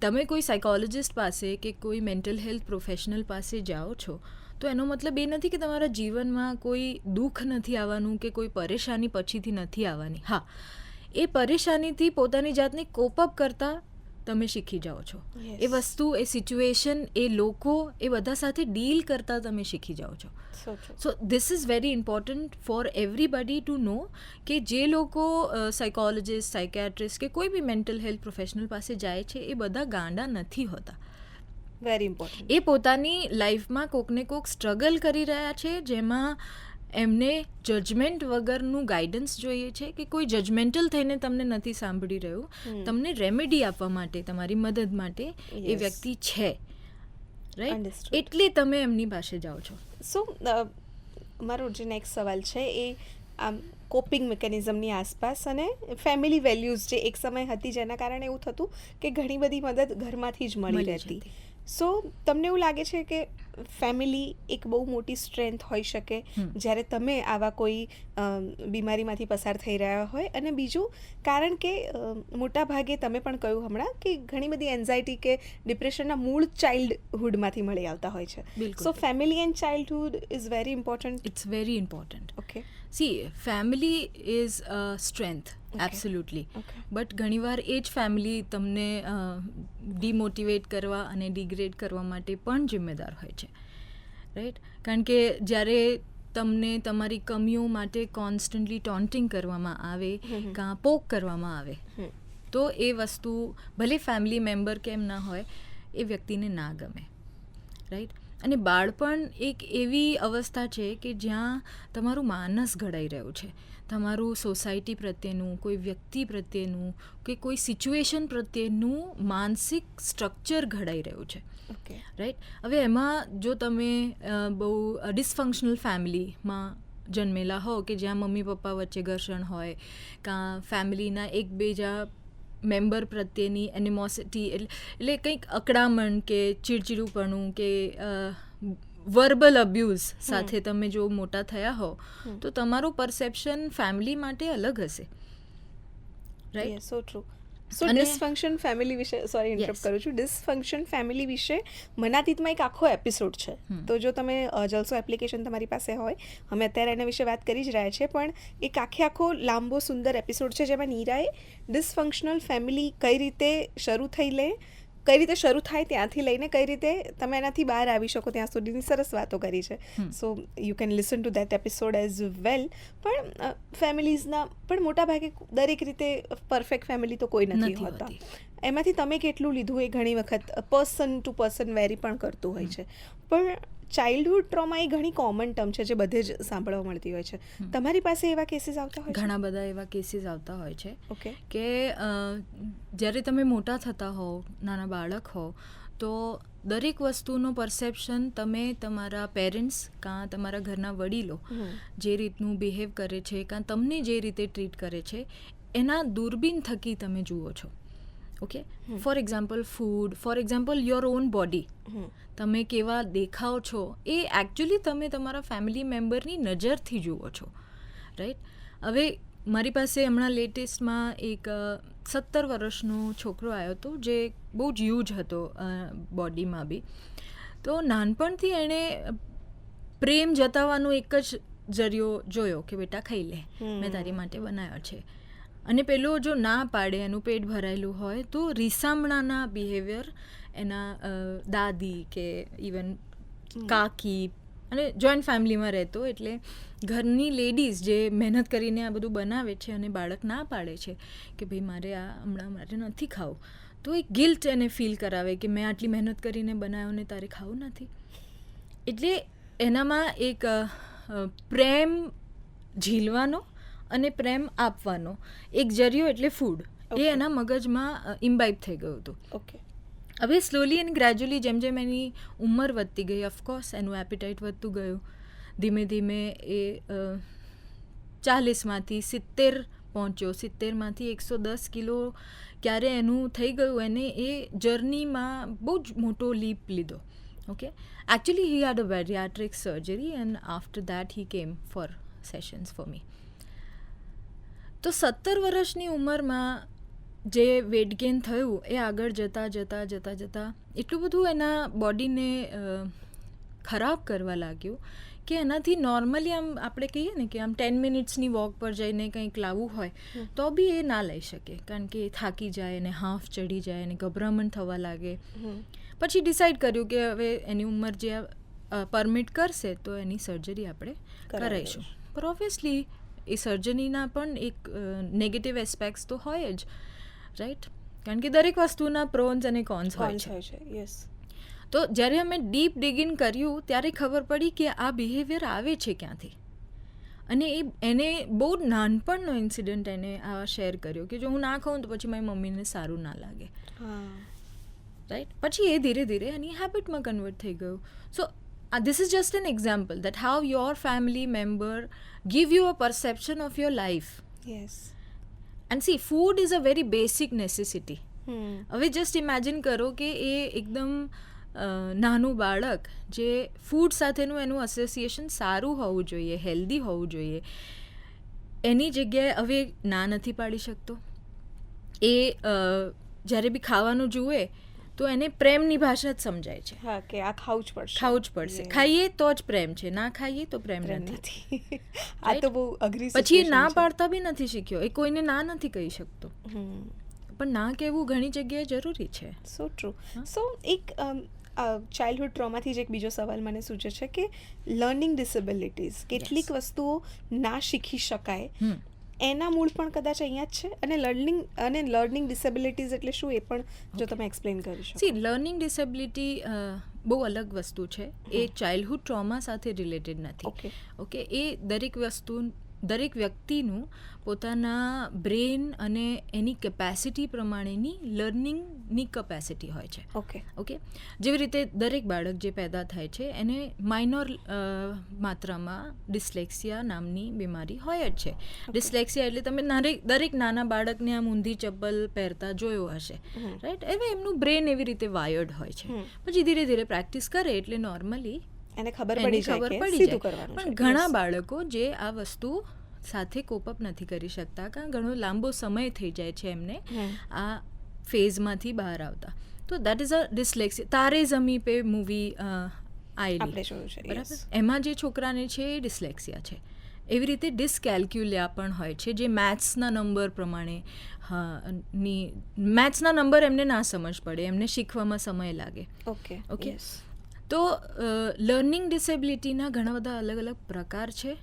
તમે કોઈ સાયકોલોજિસ્ટ પાસે કે કોઈ મેન્ટલ હેલ્થ પ્રોફેશનલ પાસે જાઓ છો તો એનો મતલબ એ નથી કે તમારા જીવનમાં કોઈ દુઃખ નથી આવવાનું કે કોઈ પરેશાની પછીથી નથી આવવાની. હા, એ પરેશાનીથી પોતાની જાતને કોપ અપ કરતાં તમે શીખી જાઓ છો. Yes. એ વસ્તુ, એ સિચ્યુએશન, એ લોકો, એ બધા સાથે ડીલ કરતાં તમે શીખી જાઓ છો. So true. So this is very important for everybody to know કે જે લોકો સાયકોલોજિસ્ટ, સાયકેટ્રિસ્ટ કે કોઈ બી મેન્ટલ હેલ્થ પ્રોફેશનલ પાસે જાય છે એ બધા ગાંડા નથી હોતા. Very important. એ પોતાની લાઈફમાં કોકને કોક સ્ટ્રગલ કરી રહ્યા છે, જેમાં એમને જજમેન્ટ વગરનું ગાઈડન્સ જોઈએ છે, કે કોઈ જજમેન્ટલ થઈને તમને નથી સાંભળી રહ્યું, તમને રેમેડી આપવા માટે, તમારી મદદ માટે એ Yes. વ્યક્તિ છે, રાઈટ? Understood. એટલે તમે એમની પાસે જાઓ છો. સો મારો જે નેક્સ્ટ સવાલ છે એ આમ કોપિંગ મિકેનિઝમની આસપાસ અને ફેમિલી વેલ્યુઝ જે એક સમય હતી જેના કારણે એવું થતું કે ઘણી બધી મદદ ઘરમાંથી જ મળી મળી રહેતી. જતી. સો તમને એવું લાગે છે કે ફેમિલી એક બહુ મોટી સ્ટ્રેન્થ હોઈ શકે જ્યારે તમે આવા કોઈ બીમારીમાંથી પસાર થઈ રહ્યા હોય? અને બીજું, કારણ કે મોટા ભાગે તમે પણ કહ્યું હમણાં કે ઘણી બધી એન્ઝાયટી કે ડિપ્રેશનના મૂળ ચાઇલ્ડહુડમાંથી મળી આવતા હોય છે. બિલકુલ. So family and childhood is very important. It's very important. Okay. See, family is a strength, absolutely. Okay. But ઘણીવાર એ જ ફેમિલી તમને ડિમોટિવેટ કરવા અને ડિગ્રેડ કરવા માટે પણ જિમ્મેદાર હોય છે, રાઈટ? કારણ કે જ્યારે તમને તમારી કમીઓ માટે કોન્સ્ટન્ટલી ટોન્ટિંગ કરવામાં આવે, કાં પોક કરવામાં આવે, તો એ વસ્તુ ભલે ફેમિલી મેમ્બર કેમ ના હોય, એ વ્યક્તિને ના ગમે, રાઈટ? અને બાળપણ એક એવી અવસ્થા છે કે જ્યાં તમારું માનસ ઘડાઈ રહ્યું છે, તમારું સોસાયટી પ્રત્યેનું, કોઈ વ્યક્તિ પ્રત્યેનું કે કોઈ સિચ્યુએશન પ્રત્યેનું માનસિક સ્ટ્રક્ચર ઘડાઈ રહ્યું છે, ઓકે. રાઈટ? હવે એમાં જો તમે બહુ ડિસફંક્શનલ ફેમિલીમાં જન્મેલા હો કે જ્યાં મમ્મી પપ્પા વચ્ચે ઘર્ષણ હોય, કાં ફેમિલીના એકબીજા મેમ્બર પ્રત્યેની એનિમોસિટી, એટલે કંઈક અકળામણ કે ચીડચીડુપણું કે વર્બલ અબ્યુઝ સાથે તમે જો મોટા થયા હો તો તમારું પરસેપ્શન ફેમિલી માટે અલગ હશે, રાઈટ? સો ટ્રુ. સો ડિસફંક્શન ફેમિલી વિશે, સોરી ઇન્ટરપ્ટ કરું છું, ડિસફંક્શન ફેમિલી વિશે મનાતીતમાં એક આખો એપિસોડ છે. તો જો તમે જલસો એપ્લિકેશન તમારી પાસે હોય, અમે અત્યારે એના વિશે વાત કરી જ રહ્યા છીએ, પણ એક આખો લાંબો સુંદર એપિસોડ છે જેમાં નીરાએ ડિસફંક્શનલ ફેમિલી કઈ રીતે શરૂ થાય ત્યાંથી લઈને કઈ રીતે તમે એનાથી બહાર આવી શકો ત્યાં સુધીની સરસ વાતો કરી છે. સો you can listen to that episode as well. પણ ફેમિલીઝના પણ મોટા ભાગે દરેક રીતે પરફેક્ટ ફેમિલી તો કોઈ નથી હોતા. એમાંથી તમે કેટલું લીધું એ ઘણી વખત પર્સન ટુ પર્સન વેરી પણ કરતું હોય છે. પણ ચાઇલ્ડહુડ ટ્રોમા એ ઘણી કોમન ટર્મ છે જે બધે જ સાંભળવા મળતી હોય છે. તમારી પાસે એવા કેસીસ આવતા હોય? ઘણા બધા એવા કેસીસ આવતા હોય છે. ઓકે. કે જ્યારે તમે મોટા થતા હો, નાના બાળક હો, તો દરેક વસ્તુનો પરસેપ્શન તમે તમારા પેરેન્ટ્સ કાં તમારા ઘરના વડીલો જે રીતનું બિહેવ કરે છે કાં તમને જે રીતે ટ્રીટ કરે છે એના દૂરબીન થકી તમે જુઓ છો. Okay, for example food, for example your own body, તમે કેવા દેખાવ છો એ એકચ્યુઅલી તમે તમારા ફેમિલી મેમ્બરની નજરથી જુઓ છો, રાઈટ? હવે મારી પાસે હમણાં લેટેસ્ટમાં એક 17 વર્ષનો છોકરો આવ્યો હતો જે બહુ જ યુજ હતો બોડીમાં બી. તો નાનપણથી એણે પ્રેમ જતાવવાનો એક જ જરિયો જોયો કે બેટા ખાઈ લે, મેં તારી માટે બનાવ્યો છે. અને પેલો જો ના પાડે, એનું પેટ ભરાયેલું હોય તો રીસામણાના બિહેવિયર એના દાદી કે ઇવન કાકી, અને જોઈન્ટ ફેમિલીમાં રહેતો એટલે ઘરની લેડીઝ જે મહેનત કરીને આ બધું બનાવે છે અને બાળક ના પાડે છે કે ભાઈ મારે આ હમણાં મારે નથી ખાવું, તો એક ગિલ્ટ એને ફીલ કરાવે કે મેં આટલી મહેનત કરીને બનાવ્યો ને તારે ખાવું નથી. એટલે એનામાં એક પ્રેમ ઝીલવાનો અને પ્રેમ આપવાનો એક જરિયો એટલે ફૂડ એ એના મગજમાં ઇમ્બાઇબ થઈ ગયું હતું. ઓકે. હવે સ્લોલી એન્ડ ગ્રેજ્યુઅલી જેમ જેમ એની ઉંમર વધતી ગઈ, ઓફકોર્સ એનું એપિટાઇટ વધતું ગયું. ધીમે ધીમે એ 40માંથી 70 પહોંચ્યો, 70માંથી 110 કિલો ક્યારે એનું થઈ ગયું, એને એ જર્નીમાં બહુ જ મોટો લીપ લીધો. Okay, actually he had a bariatric surgery and after that he came for sessions for me. તો 17 વર્ષની ઉંમરમાં જે વેટ ગેઇન થયું એ આગળ જતાં એટલું બધું એના બોડીને ખરાબ કરવા લાગ્યું કે એનાથી નોર્મલી આમ આપણે કહીએ ને કે આમ 10 મિનિટ્સની વોક પર જઈને કંઈક લાવવું હોય તો બી એ ના લઈ શકે, કારણ કે એ થાકી જાય અને હાફ ચડી જાય અને ગભરામણ થવા લાગે. પછી ડિસાઈડ કર્યું કે હવે એની ઉંમર જે પરમિટ કરશે તો એની સર્જરી આપણે કરાવીશું. પણ ઓબ્વિયસલી એ સર્જરીના પણ એક નેગેટિવ એસ્પેક્ટ્સ તો હોય જ, રાઈટ? કારણ કે દરેક વસ્તુના પ્રોન્સ અને કોન્સ હોય છે. યસ. તો જ્યારે અમે ડીપ ડિગિન કર્યું ત્યારે ખબર પડી કે આ બિહેવિયર આવે છે ક્યાંથી. અને એને બહુ નાનપણનો ઇન્સિડન્ટ એને આ શેર કર્યો કે જો હું ના ખાઉં તો પછી મારી મમ્મીને સારું ના લાગે, રાઈટ? પછી એ ધીરે ધીરે એની હેબિટમાં કન્વર્ટ થઈ ગયું. સો this is just an example that how your family member give you a perception of your life. Yes. And see, food is a very basic necessity. હવે જસ્ટ ઇમેજિન કરો કે એ એકદમ નાનું બાળક જે ફૂડ સાથેનું એનું એસોસિએશન સારું હોવું જોઈએ, હેલ્ધી હોવું જોઈએ, એની જગ્યાએ હવે ના નથી પાડી શકતો. એ જ્યારે બી ખાવાનું જુએ તો એને પ્રેમની ભાષા જ સમજાય છે. હા, કે આ ખાવું જ પડશે. ખાઈએ તો જ પ્રેમ છે, ના ખાઈએ તો પ્રેમ નથી. આ તો બહુ અઘરી પછી એ ના પાડતા બી નથી શીખ્યો, એ કોઈને ના નથી કહી શકતો. પણ ના કહેવું ઘણી જગ્યાએ જરૂરી છે. સો ટ્રુ. સો એક ચાઇલ્ડહુડ ટ્રોમાથી જ એક બીજો સવાલ મને સૂચે છે કે લર્નિંગ ડિસેબિલિટીઝ, કેટલીક વસ્તુઓ ના શીખી શકાય એના મૂળ પણ કદાચ અહીંયા જ છે. અને લર્નિંગ ડિસેબિલિટીઝ એટલે શું એ પણ જો તમે એક્સપ્લેન કરી શકો. સી, લર્નિંગ ડિસેબિલિટી બહુ અલગ વસ્તુ છે. એ ચાઇલ્ડહુડ ટ્રોમા સાથે રિલેટેડ નથી. ઓકે, એ દરેક વ્યક્તિનું પોતાના બ્રેન અને એની કેપેસિટી પ્રમાણેની લર્નિંગની કેપેસિટી હોય છે. ઓકે, જેવી રીતે દરેક બાળક જે પેદા થાય છે એને માઇનોર માત્રામાં ડિસ્લેક્સિયા નામની બીમારી હોય જ છે. ડિસ્લેક્સિયા એટલે તમે દરેક નાના બાળકને આમ ઊંધી ચપ્પલ પહેરતા જોયો હશે, રાઈટ? હવે એમનું બ્રેન એવી રીતે વાયર્ડ હોય છે. પછી ધીરે ધીરે પ્રેક્ટિસ કરે એટલે નોર્મલી એને ખબર એને પડી જાય ખબર કે પડી સીધું જાય. કરવાનું પણ છે. ઘણા Yes. બાળકો જે આ વસ્તુ સાથે કોપઅપ નથી કરી શકતા, કારણ ઘણો લાંબો સમય થઈ જાય છે એમને આ ફેઝમાંથી બહાર આવતા. તો દેટ ઇઝ અ ડિસ્લેક્સિયા. તારે ઝમી પે મૂવી આવેલી, આપણે જોયું છે. બરાબર, Yes. એમાં જે છોકરાને છે એ ડિસ્લેક્સિયા છે. એવી રીતે ડિસકેલ્ક્યુલિયા પણ હોય છે, જે મેથ્સના નંબર પ્રમાણે મેથ્સના નંબર એમને ના સમજ પડે, એમને શીખવામાં સમય લાગે. ઓકે. Okay. Yes. તો લર્નિંગ ડિસેબિલિટીના ઘણા બધા અલગ અલગ પ્રકાર છે,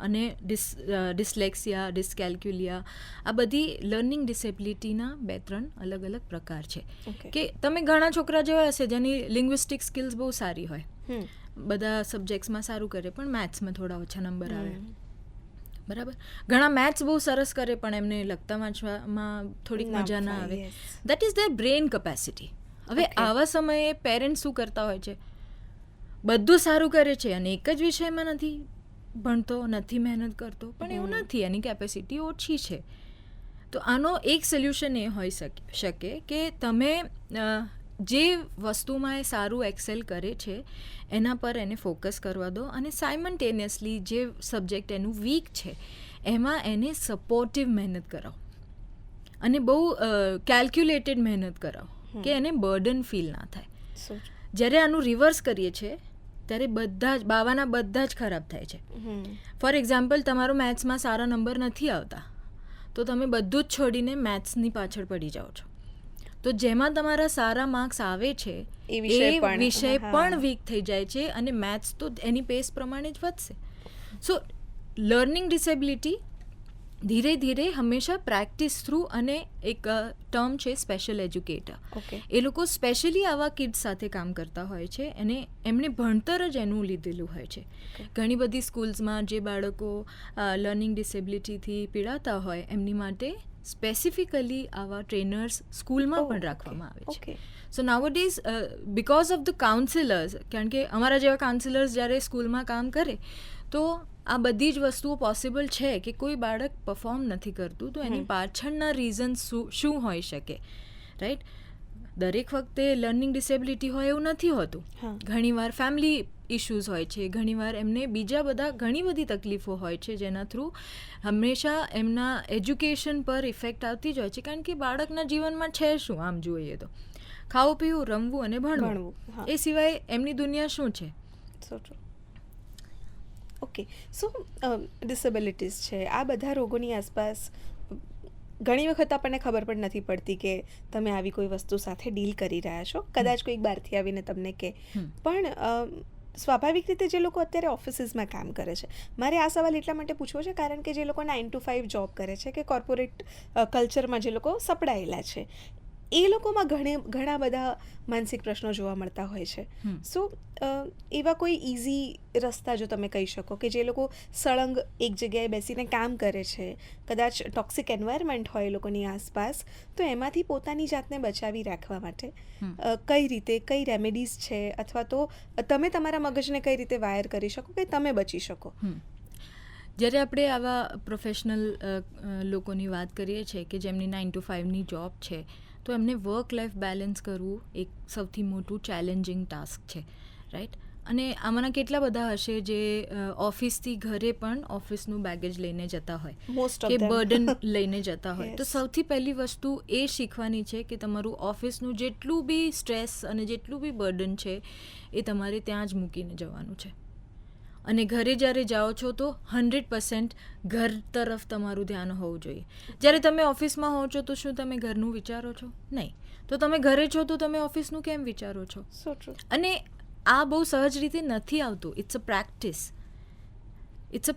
અને ડિસ્લેક્સિયા, ડિસકેલ્ક્યુલિયા, આ બધી લર્નિંગ ડિસેબિલિટીના 2-3 અલગ અલગ પ્રકાર છે. Okay. કે તમે ઘણા છોકરા જેવા હશે જેની લિંગ્વિસ્ટિક સ્કિલ્સ બહુ સારી હોય, હમ. બધા સબ્જેક્ટ્સમાં સારું કરે પણ મેથ્સમાં થોડા ઓછા નંબર આવે, બરાબર. ઘણા મેથ્સ બહુ સરસ કરે પણ એમને લખતા વાંચવામાં થોડીક ના મજા ના ફાવે, આવે. yes. That is there brain capacity. હવે Okay. આવા સમયે પેરેન્ટ્સ શું કરતા હોય છે, બધું સારું કરે છે અને એક જ વિષયમાં નથી ભણતો, નથી મહેનત કરતો, પણ એવું નથી, એની કેપેસિટી ઓછી છે. તો આનો એક સોલ્યુશન એ હોઈ શકે કે તમે જે વસ્તુમાં એ સારું એક્સેલ કરે છે એના પર એને ફોકસ કરવા દો, અને સાયમલ્ટેનિયસલી જે સબ્જેક્ટ એનું વીક છે એમાં એને સપોર્ટિવ મહેનત કરાવો, અને બહુ કેલ્ક્યુલેટેડ મહેનત કરાવો કે એને બર્ડન ફીલ ના થાય. So, જ્યારે આનું રિવર્સ કરીએ છીએ ત્યારે બધા જ બાવાના બધા જ ખરાબ થાય છે. ફોર એક્ઝામ્પલ, તમારો મેથ્સમાં સારા નંબર નથી આવતા તો તમે બધું જ છોડીને મેથ્સની પાછળ પડી જાઓ છો. તો જેમાં તમારા સારા માર્ક્સ આવે છે એ વિષય એ પણ, વિષય હા. પણ વીક થઈ જાય છે, અને મેથ્સ તો એની પેસ પ્રમાણે જ વધશે. સો લર્નિંગ ડિસેબિલિટી ધીરે ધીરે હંમેશા પ્રેક્ટિસ થ્રુ, અને એક ટર્મ છે સ્પેશિયલ એજ્યુકેટર. Okay. એ લોકો સ્પેશિયલી આવા કિડ્સ સાથે કામ કરતા હોય છે, અને એમને ભણતર જ એનું લીધેલું હોય છે. ઘણી બધી સ્કૂલ્સમાં જે બાળકો લર્નિંગ ડિસેબિલિટીથી પીડાતા હોય એમની માટે સ્પેસિફિકલી આવા ટ્રેનર્સ સ્કૂલમાં Oh, પણ okay. રાખવામાં આવે છે. Okay. So nowadays because of the counsellors, કારણ કે અમારા જેવા કાઉન્સિલર્સ જ્યારે સ્કૂલમાં કામ કરે તો આ બધી જ વસ્તુઓ પોસિબલ છે કે કોઈ બાળક પરફોર્મ નથી કરતું તો એની પાછળના રીઝન શું હોઈ શકે, રાઈટ. દરેક વખતે લર્નિંગ ડિસેબિલિટી હોય એવું નથી હોતું. હા. ઘણીવાર ફેમિલી ઇશ્યુઝ હોય છે, ઘણીવાર એમને બીજા બધા ઘણી બધી તકલીફો હોય છે જેના થ્રુ હંમેશા એમના એજ્યુકેશન પર ઇફેક્ટ આવતી જ હોય છે, કારણ કે બાળકના જીવનમાં છે શું, આમ જોઈએ તો ખાવું પીવું, રમવું અને ભણવું, હા. એ સિવાય એમની દુનિયા શું છે. So true. ઓકે. સો ડિસેબિલિટીઝ છે, આ બધા રોગોની આસપાસ ઘણી વખત આપણને ખબર પણ નથી પડતી કે તમે આવી કોઈ વસ્તુ સાથે ડીલ કરી રહ્યા છો. કદાચ કોઈક બહારથી આવીને તમને કે, પણ સ્વાભાવિક રીતે જે લોકો અત્યારે ઓફિસીસમાં કામ કરે છે, મારે આ સવાલ એટલા માટે પૂછવો છે કારણ કે જે લોકો 9 to 5 જોબ કરે છે કે કોર્પોરેટ કલ્ચરમાં જે લોકો સપડાયેલા છે, એ લોકોમાં ઘણા બધા માનસિક પ્રશ્નો જોવા મળતા હોય છે. સો એવા કોઈ ઇઝી રસ્તા જો તમે કહી શકો કે જે લોકો સળંગ એક જગ્યાએ બેસીને કામ કરે છે, કદાચ ટોક્સિક એન્વાયરમેન્ટ હોય એ લોકોની આસપાસ, તો એમાંથી પોતાની જાતને બચાવી રાખવા માટે કઈ રીતે, કઈ રેમેડીઝ છે, અથવા તો તમે તમારા મગજને કઈ રીતે વાયર કરી શકો કે તમે બચી શકો. જ્યારે આપણે આવા પ્રોફેશનલ લોકોની વાત કરીએ છીએ કે જેમની 9 to 5ની જોબ છે, તો એમને વર્ક લાઈફ બેલેન્સ કરવું એક સૌથી મોટું ચેલેન્જિંગ ટાસ્ક છે, રાઈટ. અને આમાંના કેટલા બધા હશે જે ઓફિસથી ઘરે પણ ઓફિસનું બેગેજ લઈને જતા હોય, Most of કે them. બર્ડન લઈને જતા હોય. તો Yes. સૌથી પહેલી વસ્તુ એ શીખવાની છે કે તમારું ઓફિસનું જેટલું બી સ્ટ્રેસ અને જેટલું બી બર્ડન છે એ તમારે ત્યાં જ મૂકીને જવાનું છે. અને ઘરે જ્યારે જાઓ છો તો 100% ઘર તરફ તમારું ધ્યાન હોવું જોઈએ. જ્યારે તમે ઓફિસમાં હો છો તો શું તમે ઘરનું વિચારો છો? નહીં. તો તમે ઘરે છો તો તમે ઓફિસનું કેમ વિચારો છો? So true. અને આ બહુ સહજ રીતે નથી આવતું. It's a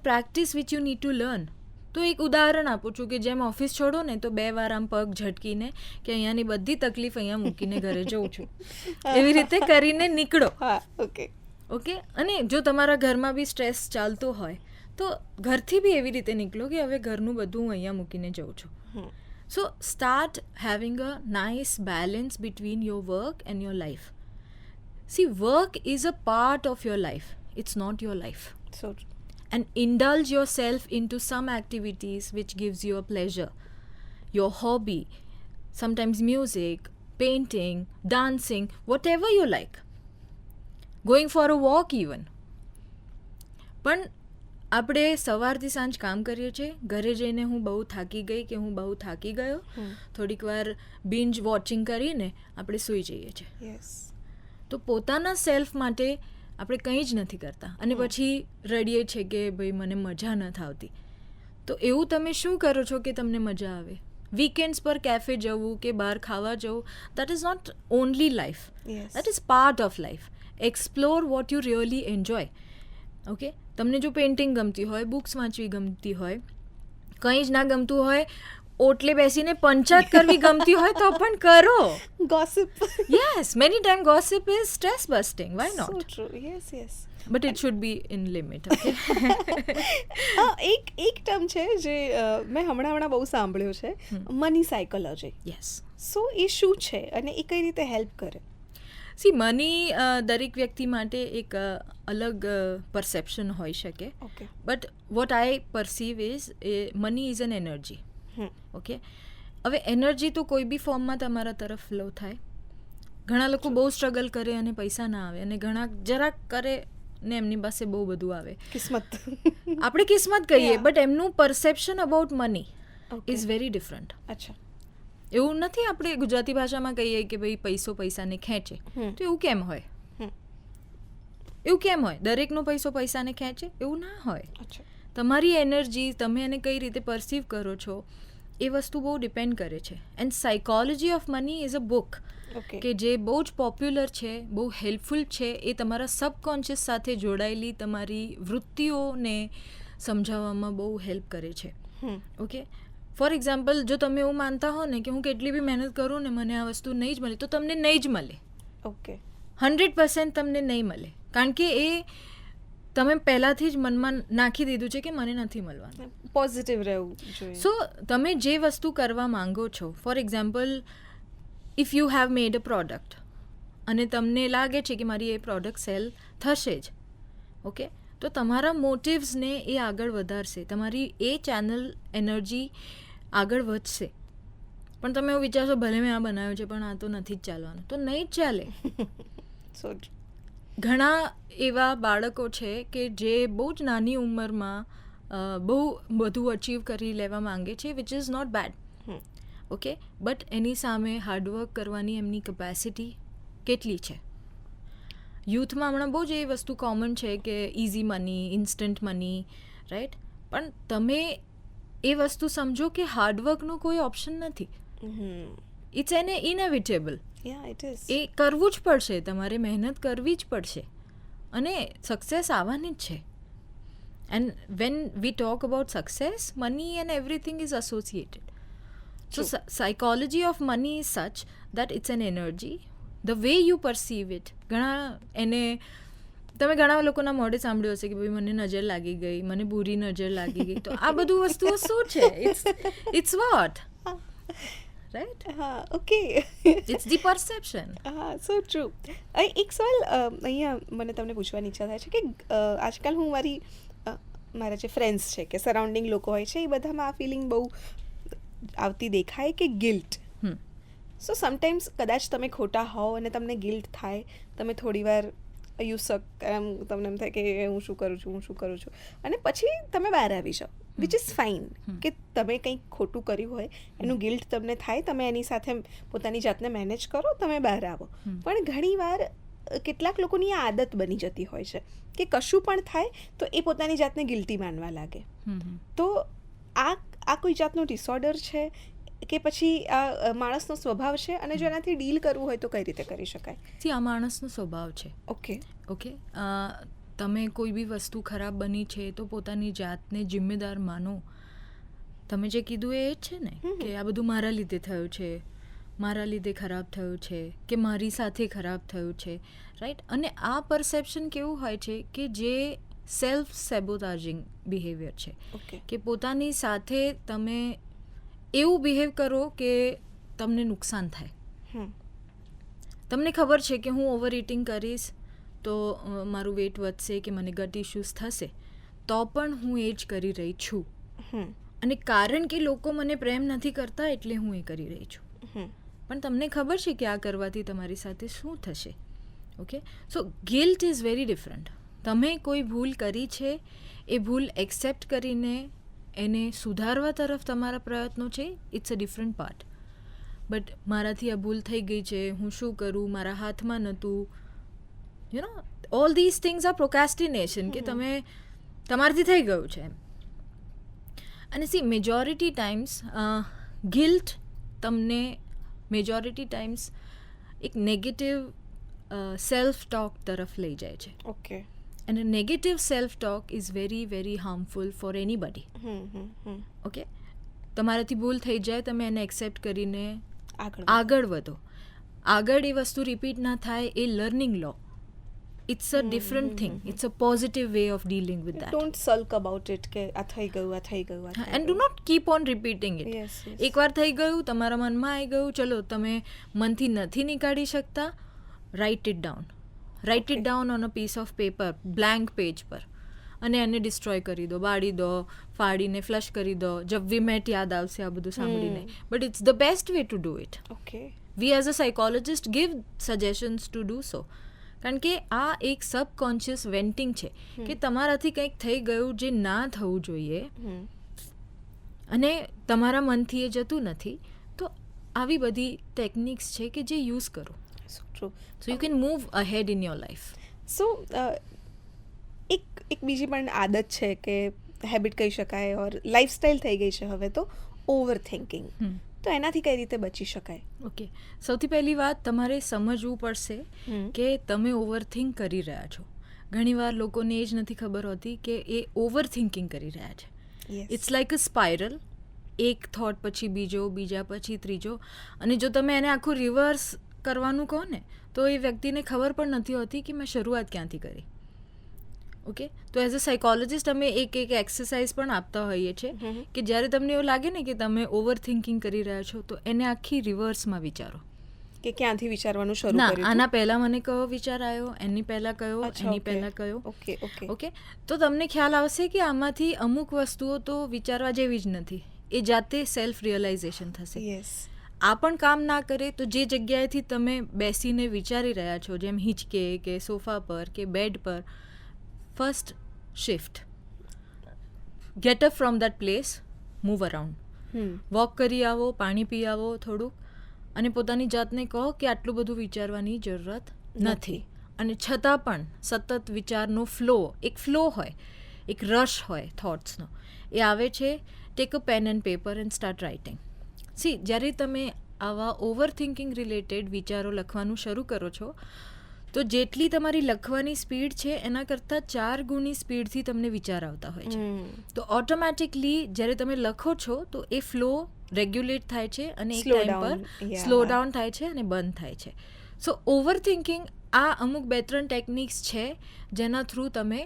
practice which you need to learn. તો એક ઉદાહરણ આપું છું કે જેમ ઓફિસ છોડો ને તો 2 વાર આમ પગ ઝટકીને કે અહીંયાની બધી તકલીફ અહીંયા મૂકીને ઘરે જઉં છું, એવી રીતે કરીને નીકળો. હા. ઓકે. ઓકે. અને જો તમારા ઘરમાં બી સ્ટ્રેસ ચાલતો હોય તો ઘરથી બી એવી રીતે નીકળો કે હવે ઘરનું બધું હું અહીંયા મૂકીને જઉં છું. So start having a nice balance between your work and your life. See, work is a part of your life, it's not your life. So true. And indulge yourself into some activities which gives you a pleasure. Your hobby, sometimes music, painting, dancing, whatever you like. Going for a walk even. પણ આપણે સવારથી સાંજ કામ કરીએ છીએ, ઘરે જઈને હું બહુ થાકી ગઈ કે હું બહુ થાકી ગયો, થોડીક વાર બિંજ વોચિંગ કરીને આપણે સૂઈ જઈએ છીએ. યસ. તો પોતાના સેલ્ફ માટે આપણે કંઈ જ નથી કરતા અને પછી રડીએ છીએ કે ભાઈ મને મજા નથી આવતી. તો એવું તમે શું કરો છો કે તમને મજા આવે? વીકેન્ડ્સ પર કેફે જવું કે બહાર ખાવા જવું, that is not only life, Yes. That is part of life. Explore what you really enjoy. Okay, તમને જો પેઇન્ટિંગ ગમતી હોય, બુક્સ વાંચવી ગમતી હોય, કંઈ જ ના ગમતું હોય, ઓટલે બેસીને પંચાયત કરવી ગમતી હોય તો પણ કરો. Gossip. Yes, many time gossip is stress busting, why So not? true. Yes, yes. But it should be in limit. Okay. એક ટર્મ છે જે મેં હમણાં બહુ સાંભળ્યું છે, મની સાયકોલોજી. યસ. સો એ શું છે અને એ કઈ રીતે હેલ્પ કરે? સી, મની દરેક વ્યક્તિ માટે એક અલગ પરસેપ્શન હોઈ શકે, okay. But what I perceive is money is an energy. Okay, હવે એનર્જી તો કોઈ બી ફોર્મમાં તમારા તરફ ફ્લો થાય. ઘણા લોકો બહુ સ્ટ્રગલ કરે અને પૈસા ના આવે, અને ઘણા જરાક કરે ને એમની પાસે બહુ બધું આવે. કિસ્મત. આપણે કિસ્મત કહીએ, Yeah. બટ એમનું perception about money Okay. Is very different. અચ્છા. એવું નથી આપણે ગુજરાતી ભાષામાં કહીએ કે ભાઈ પૈસાને ખેંચે, તો એવું કેમ હોય? હમ. એવું કેમ હોય? દરેકનો પૈસાને ખેંચે એવું ના હોય. અચ્છા. તમારી એનર્જી, તમે એને કઈ રીતે પરસીવ કરો છો, એ વસ્તુ બહુ ડિપેન્ડ કરે છે. And psychology of money is a book okay. કે જે બહુ જ પોપ્યુલર છે, બહુ હેલ્પફુલ છે. એ તમારા સબકોન્શિયસ સાથે જોડાયેલી તમારી વૃત્તિઓને સમજાવવામાં બહુ હેલ્પ કરે છે. ઓકે, ફોર એક્ઝામ્પલ, જો તમે એવું માનતા હો ને કે હું કેટલી બી મહેનત કરું ને મને આ વસ્તુ નહીં જ મળે, તો તમને નહીં જ મળે. ઓકે. 100% તમને નહીં મળે, કારણ કે એ તમે પહેલાંથી જ મનમાં નાખી દીધું છે કે મને નથી મળવાનું. પોઝિટિવ રહેવું જોઈએ. સો તમે જે વસ્તુ કરવા માંગો છો, for example, if you have made a product અને તમને લાગે છે કે મારી એ પ્રોડક્ટ સેલ થશે જ, ઓકે, તો તમારા મોટિવ્સને એ આગળ વધારશે, તમારી એ ચેનલ એનર્જી આગળ વધશે. પણ તમે એવું વિચારશો ભલે મેં આ બનાવ્યું છે પણ આ તો નથી જ ચાલવાનું, તો નહીં જ ચાલે. સો ઘણા એવા બાળકો છે કે જે બહુ જ નાની ઉંમરમાં બહુ બધું અચીવ કરી લેવા માંગે છે, which is not bad. Okay, but એની સામે હાર્ડવર્ક કરવાની એમની કેપેસિટી કેટલી છે? યુથમાં હમણાં બહુ જ એ વસ્તુ કોમન છે કે easy money, instant money, right? પણ તમે એ વસ્તુ સમજો કે હાર્ડવર્કનો કોઈ ઓપ્શન નથી. ઇટ્સ એને ઇનેવિટેબલ. Yeah it is. એ કરવું જ પડશે, તમારે મહેનત કરવી જ પડશે અને સક્સેસ આવવાની જ છે. And when we talk about success, money and everything is associated. So psychology of money is such that it's an energy. The way you perceive it. તમે ઘણા લોકોના મોઢે સાંભળ્યું હશે કે ભાઈ મને નજર લાગી ગઈ, મને બુરી નજર લાગી ગઈ. તો આ બધું વસ્તુઓ શું છે? It's what, right? હા, ઓકે. It's the perception. હા, સો ટ્રુ. એક સવાલ અહીંયા મને તમને પૂછવાની ઈચ્છા થાય છે કે આજકાલ હું મારા જે ફ્રેન્ડ્સ છે કે સરાઉન્ડિંગ લોકો હોય છે, એ બધામાં આ ફિલિંગ બહુ આવતી દેખાય કે ગિલ્ટ. સો સમટાઈમ્સ કદાચ તમે ખોટા હોવ અને તમને ગિલ્ટ થાય, તમે થોડી વાર તમને એમ થાય કે હું શું કરું છું, અને પછી તમે બહાર આવી જાઓ, વિચ ઇઝ ફાઇન. કે તમે કંઈક ખોટું કર્યું હોય, એનું ગિલ્ટ તમને થાય, તમે એની સાથે પોતાની જાતને મેનેજ કરો, તમે બહાર આવો. પણ ઘણીવાર કેટલાક લોકોની આ આદત બની જતી હોય છે કે કશું પણ થાય તો એ પોતાની જાતને ગિલ્ટી માનવા લાગે. તો આ કોઈ જાતનો ડિસઓર્ડર છે કે પછી આ માણસનો સ્વભાવ છે, અને જો એનાથી ડીલ કરવું હોય તો કઈ રીતે કરી શકાય? આ માણસનો સ્વભાવ છે. ઓકે, તમે કોઈ બી વસ્તુ ખરાબ બની છે તો પોતાની જાતને જિમ્મેદાર માનો. તમે જે કીધું એ જ છે ને કે આ બધું મારા લીધે થયું છે, મારા લીધે ખરાબ થયું છે, કે મારી સાથે ખરાબ થયું છે, રાઈટ? અને આ પરસેપ્શન કેવું હોય છે કે જે સેલ્ફ સેબોટાજિંગ બિહેવિયર છે, કે પોતાની સાથે તમે એવું બિહેવ કરો કે તમને નુકસાન થાય. તમને ખબર છે કે હું ઓવર ઇટિંગ કરીશ તો મારું વેટ વધશે કે મને ગટ ઇશ્યુઝ થશે, તો પણ હું એ જ કરી રહી છું. અને કારણ કે લોકો મને પ્રેમ નથી કરતા એટલે હું એ કરી રહી છું. પણ તમને ખબર છે કે આ કરવાથી તમારી સાથે શું થશે. Okay, so guilt is very different. તમે કોઈ ભૂલ કરી છે, એ ભૂલ એક્સેપ્ટ કરીને એને સુધારવા તરફ તમારા પ્રયત્નો છે, it's a different part. But મારાથી આ ભૂલ થઈ ગઈ છે, હું શું કરું, મારા હાથમાં નહોતું, you know all these things are procrastination, કે તમે તમારાથી થઈ ગયું છે એમ. અને સી મેજોરિટી ટાઈમ્સ ગિલ્ટ તમને મેજોરિટી ટાઈમ્સ એક નેગેટિવ સેલ્ફ ટોક તરફ લઈ જાય છે. ઓકે. અને negative self talk is very very harmful for anybody. Okay, તમારાથી ભૂલ થઈ જાય, તમે એને એક્સેપ્ટ કરીને આગળ વધો. આગળ એ વસ્તુ રિપીટ ના થાય, એ લર્નિંગ લો. It's a different thing, it's a positive way of dealing with that. Don't sulk about it કે આ થઈ ગયું, આ થઈ ગયું. And do not keep on repeating it. Yes, yes. એકવાર થઈ ગયું, તમારા મનમાં આવી ગયું, ચલો તમે મનથી નથી નીકાળી શકતા, write it down. Write it down on a piece of paper, blank page પર, અને એને ડિસ્ટ્રોય કરી દો, બાળી દો, ફાડીને ફ્લશ કરી દો. જબ વી મેટ યાદ આવશે આ બધું સાંભળીને. But it's the best way to do it. Okay. We as a psychologist give suggestions to do so. કારણ કે આ એક સબકોન્શિયસ વેન્ટિંગ છે, કે તમારાથી કંઈક થઈ ગયું જે ના થવું જોઈએ, અને તમારા મનથી એ જતું નથી, તો આવી બધી ટેકનિક્સ છે કે જે યુઝ કરો. True. So you can move ahead in your life. So એક બીજી પણ આદત છે કે હેબિટ કહી શકાય, ઓર લાઈફસ્ટાઈલ થઈ ગઈ છે હવે તો, ઓવર થિંકિંગ. તો એનાથી કઈ રીતે બચી શકાય? ઓકે, સૌથી પહેલી વાત તમારે સમજવું પડશે કે તમે ઓવરથિંક કરી રહ્યા છો. ઘણીવાર લોકોને એ જ નથી ખબર હોતી કે એ ઓવર થિંકિંગ કરી રહ્યા છે. It's like a spiral. એક થોટ પછી બીજો, બીજા પછી ત્રીજો, અને જો તમે એને આખું રિવર્સ કરવાનું કહો ને, તો એ વ્યક્તિને ખબર પણ નથી હોતી કે મેં શરૂઆત ક્યાંથી કરી. ઓકે, તો એઝ અ સાયકોલોજિસ્ટ અમે એક એક્સરસાઇઝ પણ આપતા હોઈએ છીએ કે જ્યારે તમને એવું લાગે ને કે તમે ઓવર થિંકિંગ કરી રહ્યા છો, તો એને આખી રિવર્સમાં વિચારો કે ક્યાંથી વિચારવાનું શરૂ ના, કર્યું. આના પહેલાં મને કયો વિચાર આવ્યો, એની પહેલાં કયો, એની પહેલાં કયો. ઓકે ઓકે ઓકે, તો તમને ખ્યાલ આવશે કે આમાંથી અમુક વસ્તુઓ તો વિચારવા જેવી જ નથી. એ જાતે સેલ્ફ રિયલાઇઝેશન થશે. યસ. આ પણ કામ ના કરે તો જે જગ્યાએથી તમે બેસીને વિચારી રહ્યા છો, જેમ હિંચકે કે સોફા પર કે બેડ પર, first shift, get up from that place, move around, walk કરી આવો, પાણી પી આવો થોડુંક, અને પોતાની જાતને કહો કે આટલું બધું વિચારવાની જરૂરત નથી. અને છતાં પણ સતત વિચારનો ફ્લો, એક ફ્લો હોય, એક રશ હોય થોટ્સનો, એ આવે છે. Take a pen and paper and start writing. See, જ્યારે તમે આવા ઓવર થિંકિંગ રિલેટેડ વિચારો લખવાનું શરૂ કરો છો, તો જેટલી તમારી લખવાની સ્પીડ છે એના કરતાં 4 ગુણી સ્પીડથી તમને વિચાર આવતા હોય છે. તો ઓટોમેટિકલી જ્યારે તમે લખો છો તો એ ફ્લો રેગ્યુલેટ થાય છે, અને એક ટાઈમ પર સ્લો ડાઉન થાય છે અને બંધ થાય છે. સો ઓવર થિંકિંગ, આ અમુક 2-3 ટેકનિક્સ છે જેના થ્રુ તમે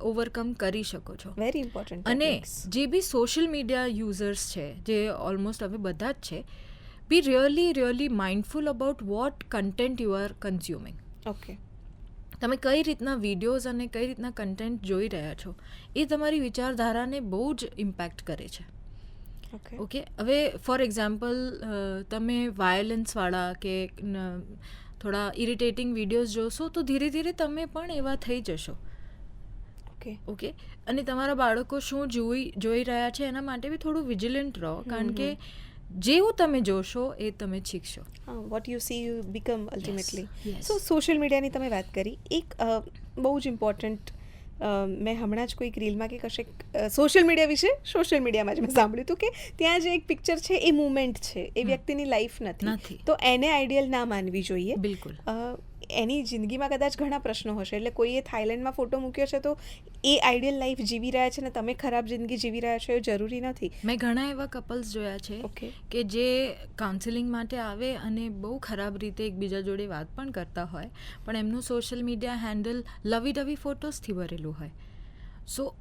ઓવરકમ કરી શકો છો. Very important. અને જે બી સોશિયલ મીડિયા યુઝર્સ છે, જે ઓલમોસ્ટ હવે બધા જ છે, be really mindful about what content you are consuming. Okay. તમે કઈ રીતના વિડીયોઝ અને કઈ રીતના કન્ટેન્ટ જોઈ રહ્યા છો, એ તમારી વિચારધારાને બહુ જ ઇમ્પેક્ટ કરે છે. ઓકે, હવે ફોર એક્ઝામ્પલ તમે વાયોલન્સવાળા કે થોડા ઇરિટેટિંગ વિડીયોઝ જોશો, તો ધીરે ધીરે તમે પણ એવા થઈ જશો. ઓકે, અને તમારા બાળકો શું જોઈ રહ્યા છે એના માટે બી થોડું વિજિલન્ટ રહો, કારણ કે જેવું તમે જોશો એ તમે શીખશો. Vote you C you become ultimately. So social મીડિયાની તમે વાત કરી, એક બહુ જ ઇમ્પોર્ટન્ટ, મેં હમણાં જ કોઈક રીલમાં કે કશે સોશિયલ મીડિયા વિશે, સોશિયલ મીડિયામાં જ મેં સાંભળ્યું હતું કે ત્યાં જે એક પિક્ચર છે એ મુમેન્ટ છે, એ વ્યક્તિની લાઈફ નથી, તો એને આઈડિયલ ના માનવી જોઈએ. બિલકુલ. એની જિંદગીમાં કદાચ ઘણા પ્રશ્નો હશે, એટલે કોઈએ થાઈલેન્ડમાં ફોટો મૂક્યો છે તો એ આઈડિયલ લાઈફ જીવી રહ્યા છે ને તમે ખરાબ જિંદગી જીવી રહ્યા છો, એ જરૂરી નથી. મેં ઘણા એવા કપલ્સ જોયા છે કે જે કાઉન્સેલિંગ માટે આવે અને બહુ ખરાબ રીતે એકબીજા જોડે વાત પણ કરતા હોય, પણ એમનું social media handle lovey dovey ફોટોઝથી ભરેલું હોય. So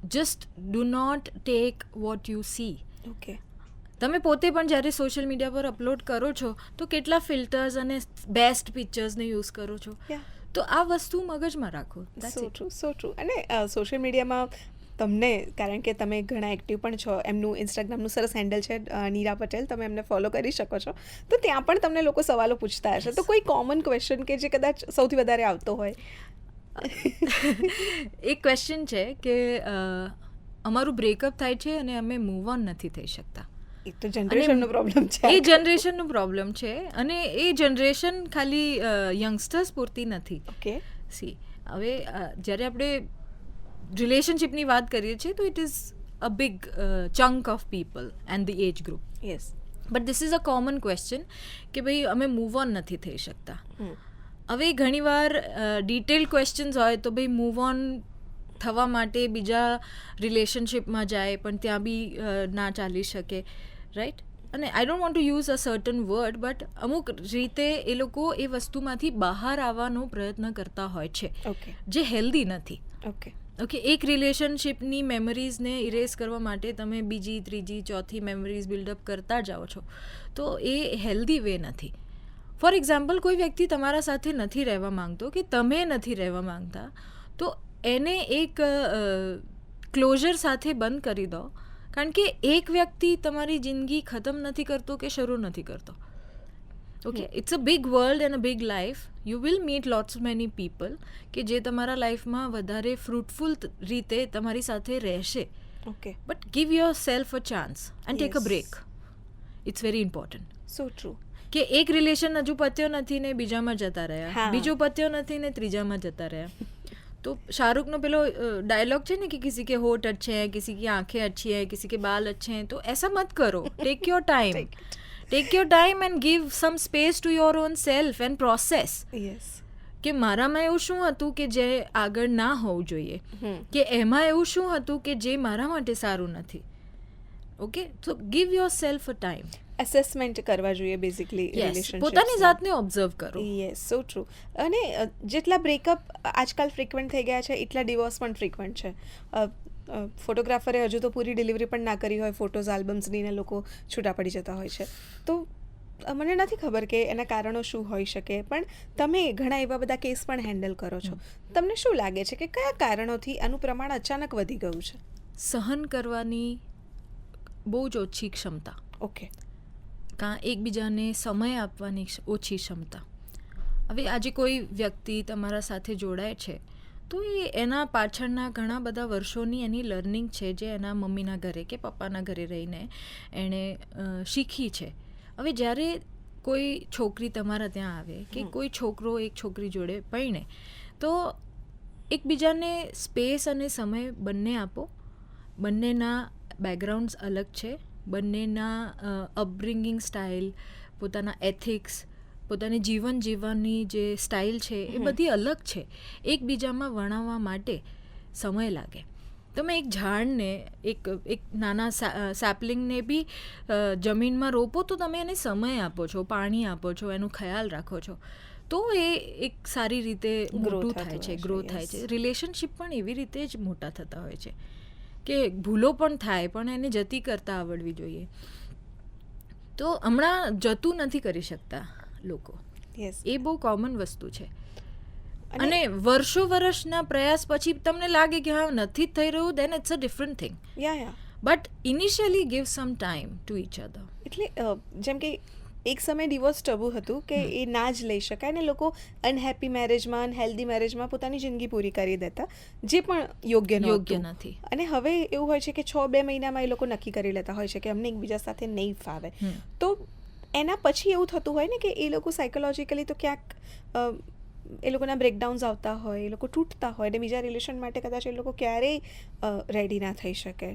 just do not take what you see. Okay. તમે પોતે પણ જ્યારે સોશિયલ મીડિયા પર અપલોડ કરો છો તો કેટલા ફિલ્ટર્સ અને બેસ્ટ પિક્ચર્સને યુઝ કરો છો, તો આ વસ્તુ મગજમાં રાખો. સો ટ્રુ. અને સોશિયલ મીડિયામાં તમને, કારણ કે તમે ઘણા એક્ટિવ પણ છો, એમનું ઇન્સ્ટાગ્રામનું સરસ હેન્ડલ છે નીરા પટેલ, તમે એમને ફોલો કરી શકો છો, તો ત્યાં પણ તમને લોકો સવાલો પૂછતા હશે, તો કોઈ કોમન ક્વેશ્ચન કે જે કદાચ સૌથી વધારે આવતો હોય? એક ક્વેશ્ચન છે કે અમારું બ્રેકઅપ થાય છે અને અમે મૂવ ઓન નથી થઈ શકતા. એ તો જનરેશનનો પ્રોબ્લેમ છે. એ જનરેશનનો પ્રોબ્લેમ છે અને એ જનરેશન ખાલી યંગસ્ટર્સ પૂરતી નથી. ઓકે. સી હવે જ્યારે આપણે રિલેશનશિપની વાત કરીએ છીએ તો it is a big chunk of people and the age group. Yes. But this is a common question કે ભાઈ અમે મૂવ ઓન નથી થઈ શકતા. હવે ઘણીવાર ડિટેલ ક્વેશ્ચન્સ હોય તો ભાઈ મૂવ ઓન થવા માટે બીજા રિલેશનશિપમાં જાય પણ ત્યાં બી ના ચાલી શકે, રાઈટ? અને I don't want to use a certain word but અમુક રીતે એ લોકો એ વસ્તુમાંથી બહાર આવવાનો પ્રયત્ન કરતા હોય છે, ઓકે. જે હેલ્ધી નથી. ઓકે. ઓકે, એક રિલેશનશિપની મેમરીઝને ઇરેઝ કરવા માટે તમે બીજી, ત્રીજી, ચોથી મેમરીઝ બિલ્ડઅપ કરતા જાઓ છો તો એ હેલ્ધી વે નથી. ફોર એક્ઝામ્પલ, કોઈ વ્યક્તિ તમારા સાથે નથી રહેવા માંગતો કે તમે નથી રહેવા માંગતા તો એને એક ક્લોઝર સાથે બંધ કરી દો, કારણ કે એક વ્યક્તિ તમારી જિંદગી ખતમ નથી કરતો કે શરૂ નથી કરતો. Okay, it's a big world and a big life. You will meet lots many people કે જે તમારા લાઈફમાં વધારે ફ્રૂટફુલ રીતે તમારી સાથે રહેશે. Okay. But give your self a chance and take a Yes. Break. It's very important. So true. કે એક રિલેશન હજુ પત્યો નથી ને બીજામાં જતા રહ્યા, હા. બીજો પત્યો નથી ને ત્રીજામાં જતા રહ્યા. तो शाहरुख नो पेलो डायलॉग है ना कि किसी के होठ अच्छे हैं, किसी की आंखें अच्छी हैं, किसी के बाल अच्छे हैं, तो ऐसा मत करो. Take your time, take your time and give some space to your own self and process. Yes. કે મારામાં એવું શું હતું કે જે આગળ ના હોવું જોઈએ, કે એમાં એવું શું હતું કે જે મારા માટે સારું નથી. ઓકે, તો give your self a time. Assessment કરવા જોઈએ બેઝિકલી યસ, રિલેશનશિપ. પોતાની જાતને ઓબ્ઝર્વ કરો. યસ, સો ટ્રુ. અને જેટલા બ્રેકઅપ આજકાલ ફ્રિકવન્ટ થઈ ગયા છે એટલા ડિવોર્સ પણ ફ્રિકવન્ટ છે. ફોટોગ્રાફરે હજુ તો પૂરી ડિલિવરી પણ ના કરી હોય ફોટોઝ આલ્બમ્સની ને લોકો છૂટા પડી જતા હોય છે. તો મને નથી ખબર કે એના કારણો શું હોઈ શકે, પણ તમે ઘણા એવા બધા કેસ પણ હેન્ડલ કરો છો. તમને શું લાગે છે કે કયા કારણોથી આનું પ્રમાણ અચાનક વધી ગયું છે? સહન કરવાની બહુ જ ઓછી ક્ષમતા, ઓકે. કાં એકબીજાને સમય આપવાની ઓછી ક્ષમતા. હવે આજે કોઈ વ્યક્તિ તમારા સાથે જોડાય છે તો એ એના પાછળના ઘણા બધા વર્ષોની એની લર્નિંગ છે જે એના મમ્મીના ઘરે કે પપ્પાના ઘરે રહીને એણે શીખી છે. હવે જ્યારે કોઈ છોકરી તમારા ત્યાં આવે કે કોઈ છોકરો એક છોકરી જોડે પરણે તો એકબીજાને સ્પેસ અને સમય બંને આપો. બંનેના બેકગ્રાઉન્ડ્સ અલગ છે, બંનેના અપબ્રિંગિંગ સ્ટાઇલ, પોતાના એથિક્સ, પોતાની જીવન જીવવાની જે સ્ટાઇલ છે એ બધી અલગ છે. એકબીજામાં વણાવવા માટે સમય લાગે. તમે એક ઝાડને એક નાના સેપલિંગને બી જમીનમાં રોપો તો તમે એને સમય આપો છો, પાણી આપો છો, એનો ખ્યાલ રાખો છો તો એ એક સારી રીતે મોટું થાય છે, ગ્રો થાય છે. રિલેશનશિપ પણ એવી રીતે જ મોટા થતા હોય છે કે ભૂલો પણ થાય પણ એને જતી કરતાં આવડવી જોઈએ. તો હમણાં જતું નથી કરી શકતા લોકો, યસ. એ બહુ કોમન વસ્તુ છે. અને વર્ષો વર્ષના પ્રયાસ પછી તમને લાગે કે હા નથી જ થઈ રહ્યું, then it's a different thing. Yeah. But initially give some time to each other. એટલે જેમ કે એક સમય ડિવોર્સ ટબુ હતું કે એ ના જ લઈ શકાય ને લોકો અનહેપી મેરેજમાં, અનહેલ્ધી મેરેજમાં પોતાની જિંદગી પૂરી કરી દેતા, જે પણ યોગ્ય નથી. અને હવે એવું હોય છે કે 6-2 મહિનામાં એ લોકો નક્કી કરી લેતા હોય છે કે અમને એકબીજા સાથે નહીં ફાવે. તો એના પછી એવું થતું હોય ને કે એ લોકો સાયકોલોજીકલી તો ક્યાંક એ લોકોના બ્રેકડાઉન્સ આવતા હોય, એ લોકો તૂટતા હોય અને બીજા રિલેશન માટે કદાચ એ લોકો ક્યારેય રેડી ના થઈ શકે.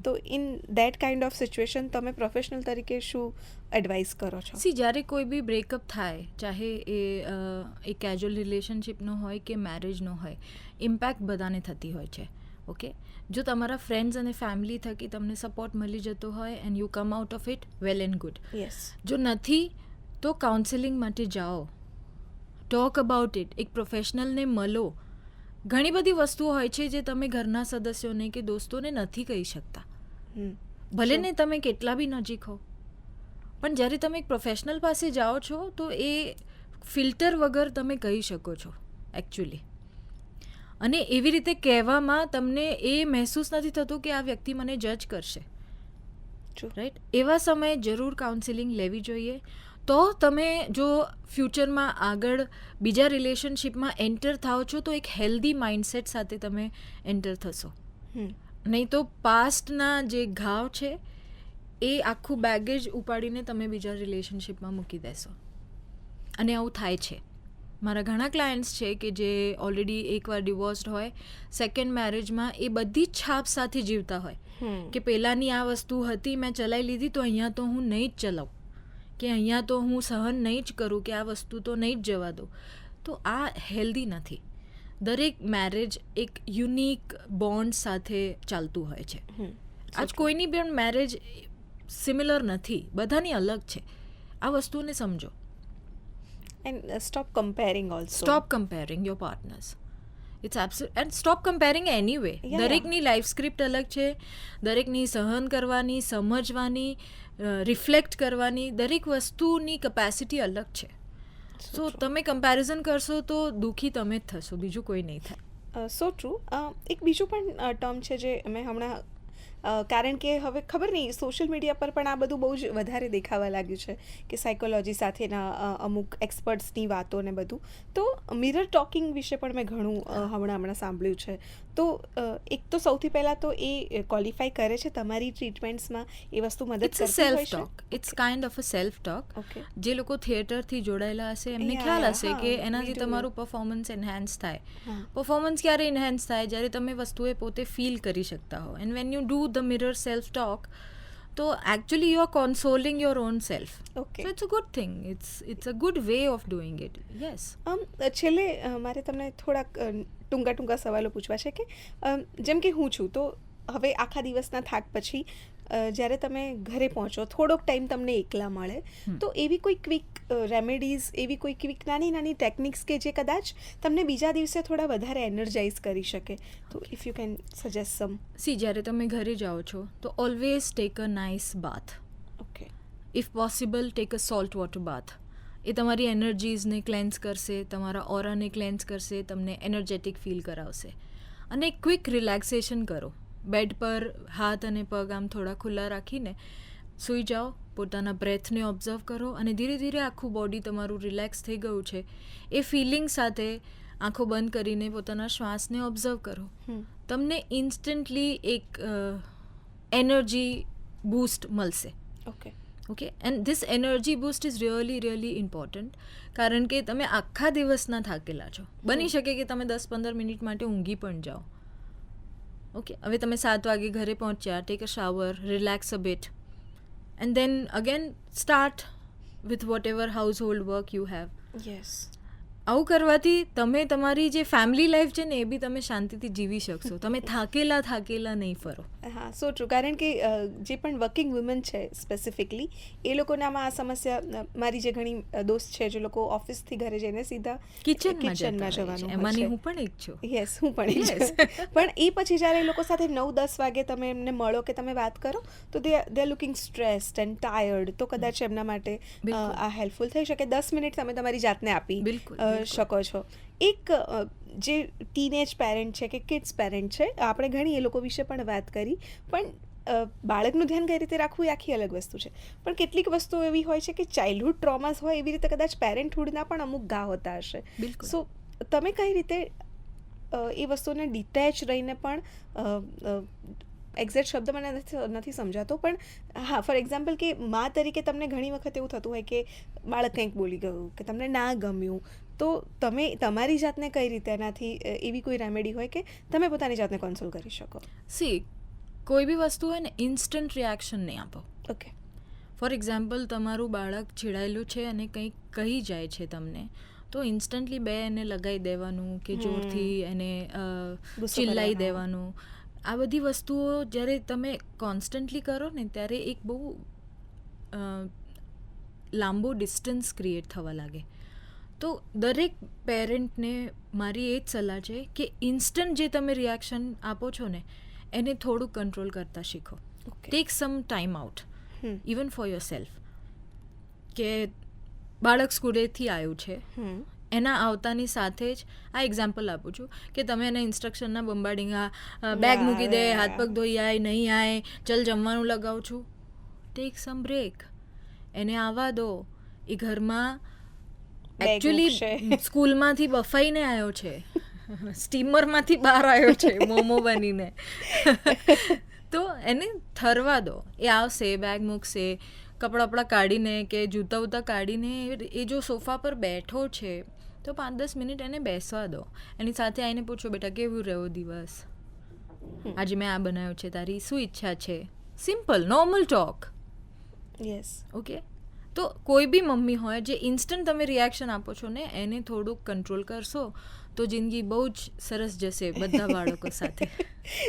તો in that kind of situation તમે પ્રોફેશનલ તરીકે શું એડવાઇસ કરો છો? સી, જ્યારે કોઈ બી બ્રેકઅપ થાય, ચાહે એ કેઝ્યુઅલ રિલેશનશિપનો હોય કે મેરેજનો હોય, ઇમ્પેક્ટ બધાને થતી હોય છે. ઓકે, જો તમારા ફ્રેન્ડ્સ અને ફેમિલી થકી તમને સપોર્ટ મળી જતો હોય and you come out of it, well and good. Yes. જો નથી તો કાઉન્સેલિંગ માટે જાઓ, ટોક અબાઉટ ઇટ, એક પ્રોફેશનલને મળો. ઘણી બધી વસ્તુઓ હોય છે જે તમે ઘરના સદસ્યોને કે દોસ્તોને નથી કહી શકતા, ભલે ને તમે કેટલા બી નજીક હો. પણ જ્યારે તમે એક પ્રોફેશનલ પાસે જાઓ છો તો એ ફિલ્ટર વગર તમે કહી શકો છો એકચ્યુઅલી. અને એવી રીતે કહેવામાં તમને એ મહેસૂસ નથી થતું કે આ વ્યક્તિ મને જજ કરશે, રાઈટ? એવા સમયે જરૂર કાઉન્સેલિંગ લેવી જોઈએ. તો તમે જો ફ્યુચરમાં આગળ બીજા રિલેશનશિપમાં એન્ટર થાઓ છો તો એક હેલ્ધી માઇન્ડસેટ સાથે તમે એન્ટર થશો. નહીં તો પાસ્ટના જે ઘાવ છે એ આખું બેગેજ ઉપાડીને તમે બીજા રિલેશનશિપમાં મૂકી દેશો. અને આવું થાય છે. મારા ઘણા ક્લાયન્ટ્સ છે કે જે ઓલરેડી એકવાર ડિવોર્સ્ડ હોય, સેકન્ડ મેરેજમાં એ બધી જ છાપ સાથે જીવતા હોય કે પહેલાંની આ વસ્તુ હતી, મેં ચલાવી લીધી તો અહીંયા તો હું નહીં જ ચલાવું, કે અહીંયા તો હું સહન નહીં જ કરું, કે આ વસ્તુ તો નહીં જ જવા દઉં. તો આ હેલ્ધી નથી. દરેક મેરેજ એક યુનિક બોન્ડ સાથે ચાલતું હોય છે. આજ કોઈની પણ મેરેજ સિમિલર નથી, બધાની અલગ છે. આ વસ્તુને સમજો. And stop comparing also. Stop comparing your partners. It's absolute, and stop comparing anyway. દરેકની લાઈફ સ્ક્રિપ્ટ અલગ છે, દરેકની સહન કરવાની, સમજવાની, રિફ્લેક્ટ કરવાની દરેક વસ્તુની કેપેસિટી અલગ છે. સો તમે કમ્પેરિઝન કરશો તો દુઃખી તમે જ થશો, બીજું કોઈ નહીં થાય. સો ટ્રુ. એક બીજું પણ ટર્મ છે જે મેં હમણાં કારણ કે હવે ખબર નહીં સોશિયલ મીડિયા પર પણ આ બધું બહુ જ વધારે દેખાવા લાગ્યું છે કે સાયકોલોજી સાથેના અમુક એક્સપર્ટ્સની વાતો ને બધું. તો મિરર ટોકિંગ વિશે પણ મેં ઘણું હમણાં સાંભળ્યું છે. તો એક તો સૌથી પહેલાં તો એ ક્વોલિફાય કરે છે તમારી ટ્રીટમેન્ટ્સમાં એ વસ્તુ મદદ કરતી હોય છે. Self talk, it's kind of a self talk. જે લોકો થિયેટરથી જોડાયેલા હશે એમને ખ્યાલ હશે કે એનાથી તમારું પરફોર્મન્સ એન્હાન્સ થાય. પરફોર્મન્સ ક્યારે એન્હાન્સ થાય? જ્યારે તમે વસ્તુએ પોતે ફીલ કરી શકતા હો. And when you do the mirror self talk, so actually you are consoling your own self. Okay, so it's a good thing, it's a good way of doing it. Yes. છેલ્લે મારે તમને થોડાક ટૂંકા સવાલો પૂછવા છે કે જેમ કે હું છું તો હવે આખા દિવસના થાક પછી જ્યારે તમે ઘરે પહોંચો, થોડોક ટાઈમ તમને એકલા મળે, તો એવી કોઈ ક્વિક રેમેડીઝ, એવી કોઈ ક્વિક નાની ટેકનિક્સ કે જે કદાચ તમને બીજા દિવસે થોડા વધારે એનર્જાઇઝ કરી શકે, તો if you can suggest some. See, જ્યારે તમે ઘરે જાઓ છો તો always take a nice bath. Okay. If possible take a salt water bath. એ તમારી એનર્જીઝને ક્લેન્સ કરશે, તમારા ઓરાને ક્લેન્સ કરશે, તમને એનર્જેટિક ફીલ કરાવશે. અને ક્વિક રિલેક્સેશન કરો. બેડ પર હાથ અને પગ આમ થોડા ખુલ્લા રાખીને સૂઈ જાઓ, પોતાના બ્રેથને ઓબ્ઝર્વ કરો અને ધીરે ધીરે આખું બોડી તમારું રિલેક્સ થઈ ગયું છે એ ફિલિંગ સાથે આંખો બંધ કરીને પોતાના શ્વાસને ઓબ્ઝર્વ કરો. તમને ઇન્સ્ટન્ટલી એક એનર્જી બૂસ્ટ મળશે. Okay. And this energy boost is really important, કારણ કે તમે આખા દિવસના થાકેલા છો. બની શકે કે તમે 10-15 મિનિટ માટે ઊંઘી પણ જાઓ. ઓકે, હવે તમે 7 વાગે ઘરે પહોંચ્યા, take a shower, relax a bit, and then again start with what ever house hold work you have. Yes. આવું કરવાથી તમે તમારી જે ફેમિલી લાઈફ છે ને એ બી તમે શાંતિથી જીવી શકશો. તમે થાકેલા નહીં ફરો. હા, સો ટ્રુ. કારણ કે જે પણ વર્કિંગ વુમન છે સ્પેસિફિકલી એ લોકોને આમાં આ સમસ્યા, મારી જે ઘણી દોસ્ત છે જે લોકો ઓફિસથી ઘરે જઈને સીધા કિચનમાં જવાનું, એમાંની હું પણ એક છું. યસ, હું પણ એક છું. પણ એ પછી જ્યારે એ લોકો સાથે 9-10 વાગે તમે એમને મળો કે તમે વાત કરો તો they are looking stressed and tired. તો કદાચ એમના માટે આ હેલ્પફુલ થઈ શકે. 10 મિનિટ તમે તમારી જાતને આપી શકો છો. એક જે ટીનેજ પેરેન્ટ છે કે કિડ્સ પેરેન્ટ છે, આપણે ઘણી એ લોકો વિશે પણ વાત કરી, પણ બાળકનું ધ્યાન કઈ રીતે રાખવું એ આખી અલગ વસ્તુ છે. પણ કેટલીક વસ્તુઓ એવી હોય છે કે ચાઇલ્ડહુડ ટ્રોમાસ હોય, એવી રીતે કદાચ પેરેન્ટહુડના પણ અમુક ઘા હોતા હશે. સો તમે કઈ રીતે એ વસ્તુને ડિટેચ રહીને પણ, એક્ઝેક્ટ શબ્દ મને નથી સમજાતો, પણ હા, ફોર એક્ઝામ્પલ કે મા તરીકે તમને ઘણી વખત એવું થતું હોય કે બાળક કંઈક બોલી ગયું કે તમને ના ગમ્યું, તો તમે તમારી જાતને કઈ રીતે એનાથી એવી કોઈ રેમેડી હોય કે તમે પોતાની જાતને કન્સોલ કરી શકો? સી, કોઈ બી વસ્તુ હોય ને ઇન્સ્ટન્ટ રિએક્શન નહીં આપો. ઓકે. ફોર એક્ઝામ્પલ તમારું બાળક ચીડાયેલું છે અને કંઈક કહી જાય છે તમને, તો ઇન્સ્ટન્ટલી એને લગાવી દેવાનું કે જોરથી એને ચિલ્લાઈ દેવાનું. આ બધી વસ્તુઓ જ્યારે તમે કોન્સ્ટન્ટલી કરો ને ત્યારે એક બહુ લાંબો ડિસ્ટન્સ ક્રિએટ થવા લાગે. તો દરેક પેરેન્ટને મારી એ જ સલાહ છે કે ઇન્સ્ટન્ટ જે તમે રિએક્શન આપો છો ને એને થોડુંક કંટ્રોલ કરતા શીખો. Tech some time out even for your self. કે બાળક સ્કૂલેથી આવ્યું છે, એના આવતાની સાથે જ આ એક્ઝામ્પલ આપું છું કે તમે એને ઇન્સ્ટ્રક્શનના બંબાડિંગ, બેગ મૂકી દે, હાથ પગ ધોઈ આય, નહીં આય, ચલ જમવાનું લગાવું છું. Take some break. એને આવવા દો, એ ઘરમાં Bag એકચ્યુઅલી મૂકશે. સ્કૂલમાંથી બફાઈને આવ્યો છે, સ્ટીમરમાંથી બહાર આવ્યો છે મોમો બનીને. તો એને ઠરવા દો, એ આવશે, બેગ મૂકશે, કપડાં વપડાં કાઢીને કે જૂતા ઉતા કાઢીને એ જો સોફા પર બેઠો છે તો 5-10 મિનિટ એને બેસવા દો. એની સાથે આવીને પૂછો, બેટા કેવું રહ્યો દિવસ, આજે મેં આ બનાવ્યું છે, તારી શું ઈચ્છા છે? Simple normal talk. Yes. Okay, તો કોઈ બી મમ્મી હોય જે ઇન્સ્ટન્ટ તમે રિએક્શન આપો છો ને, એને થોડુંક કંટ્રોલ કરશો તો જિંદગી બહુ જ સરસ જશે બધા બાળકો સાથે.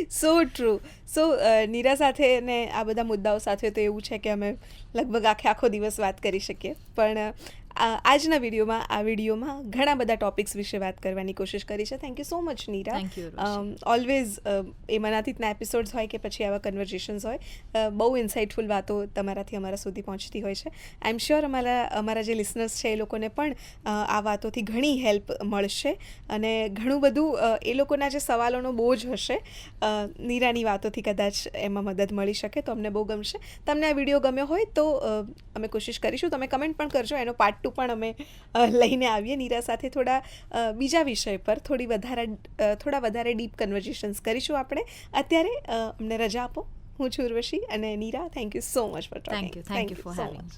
સો ટ્રુ. સો નીરા સાથે ને આ બધા મુદ્દાઓ સાથે તો એવું છે કે અમે લગભગ આખો દિવસ વાત કરી શકીએ, પણ આજના વિડીયોમાં ઘણા બધા ટોપિક્સ વિશે વાત કરવાની કોશિશ કરી છે. Thank you so much Neera. Thank you, Roshi. Always એમાંનાથી એપિસોડ્સ હોય કે પછી આવા કન્વર્ઝેશન્સ હોય, બહુ ઇન્સાઇટફુલ વાતો તમારાથી અમારા સુધી પહોંચતી હોય છે. આઈ એમ શ્યોર અમારા જે લિસનર્સ છે એ લોકોને પણ આ વાતોથી ઘણી હેલ્પ મળશે અને ઘણું બધું એ લોકોના જે સવાલોનો બોજ હશે, નીરાની વાતોથી કદાચ એમાં મદદ મળી શકે તો અમને બહુ ગમશે. તમને આ વિડીયો ગમ્યો હોય તો અમે કોશિશ કરીશું, તમે કમેન્ટ પણ કરજો, એનો પાર્ટ 2 પણ અમે લઈને આવીએ. નીરા સાથે થોડા બીજા વિષય પર થોડા વધારે ડીપ કન્વર્ઝેશન્સ કરીશું આપણે. અત્યારે અમને રજા આપો. હું છું ઉર્વશી અને Neera, thank you so much for talking. Thank you for having.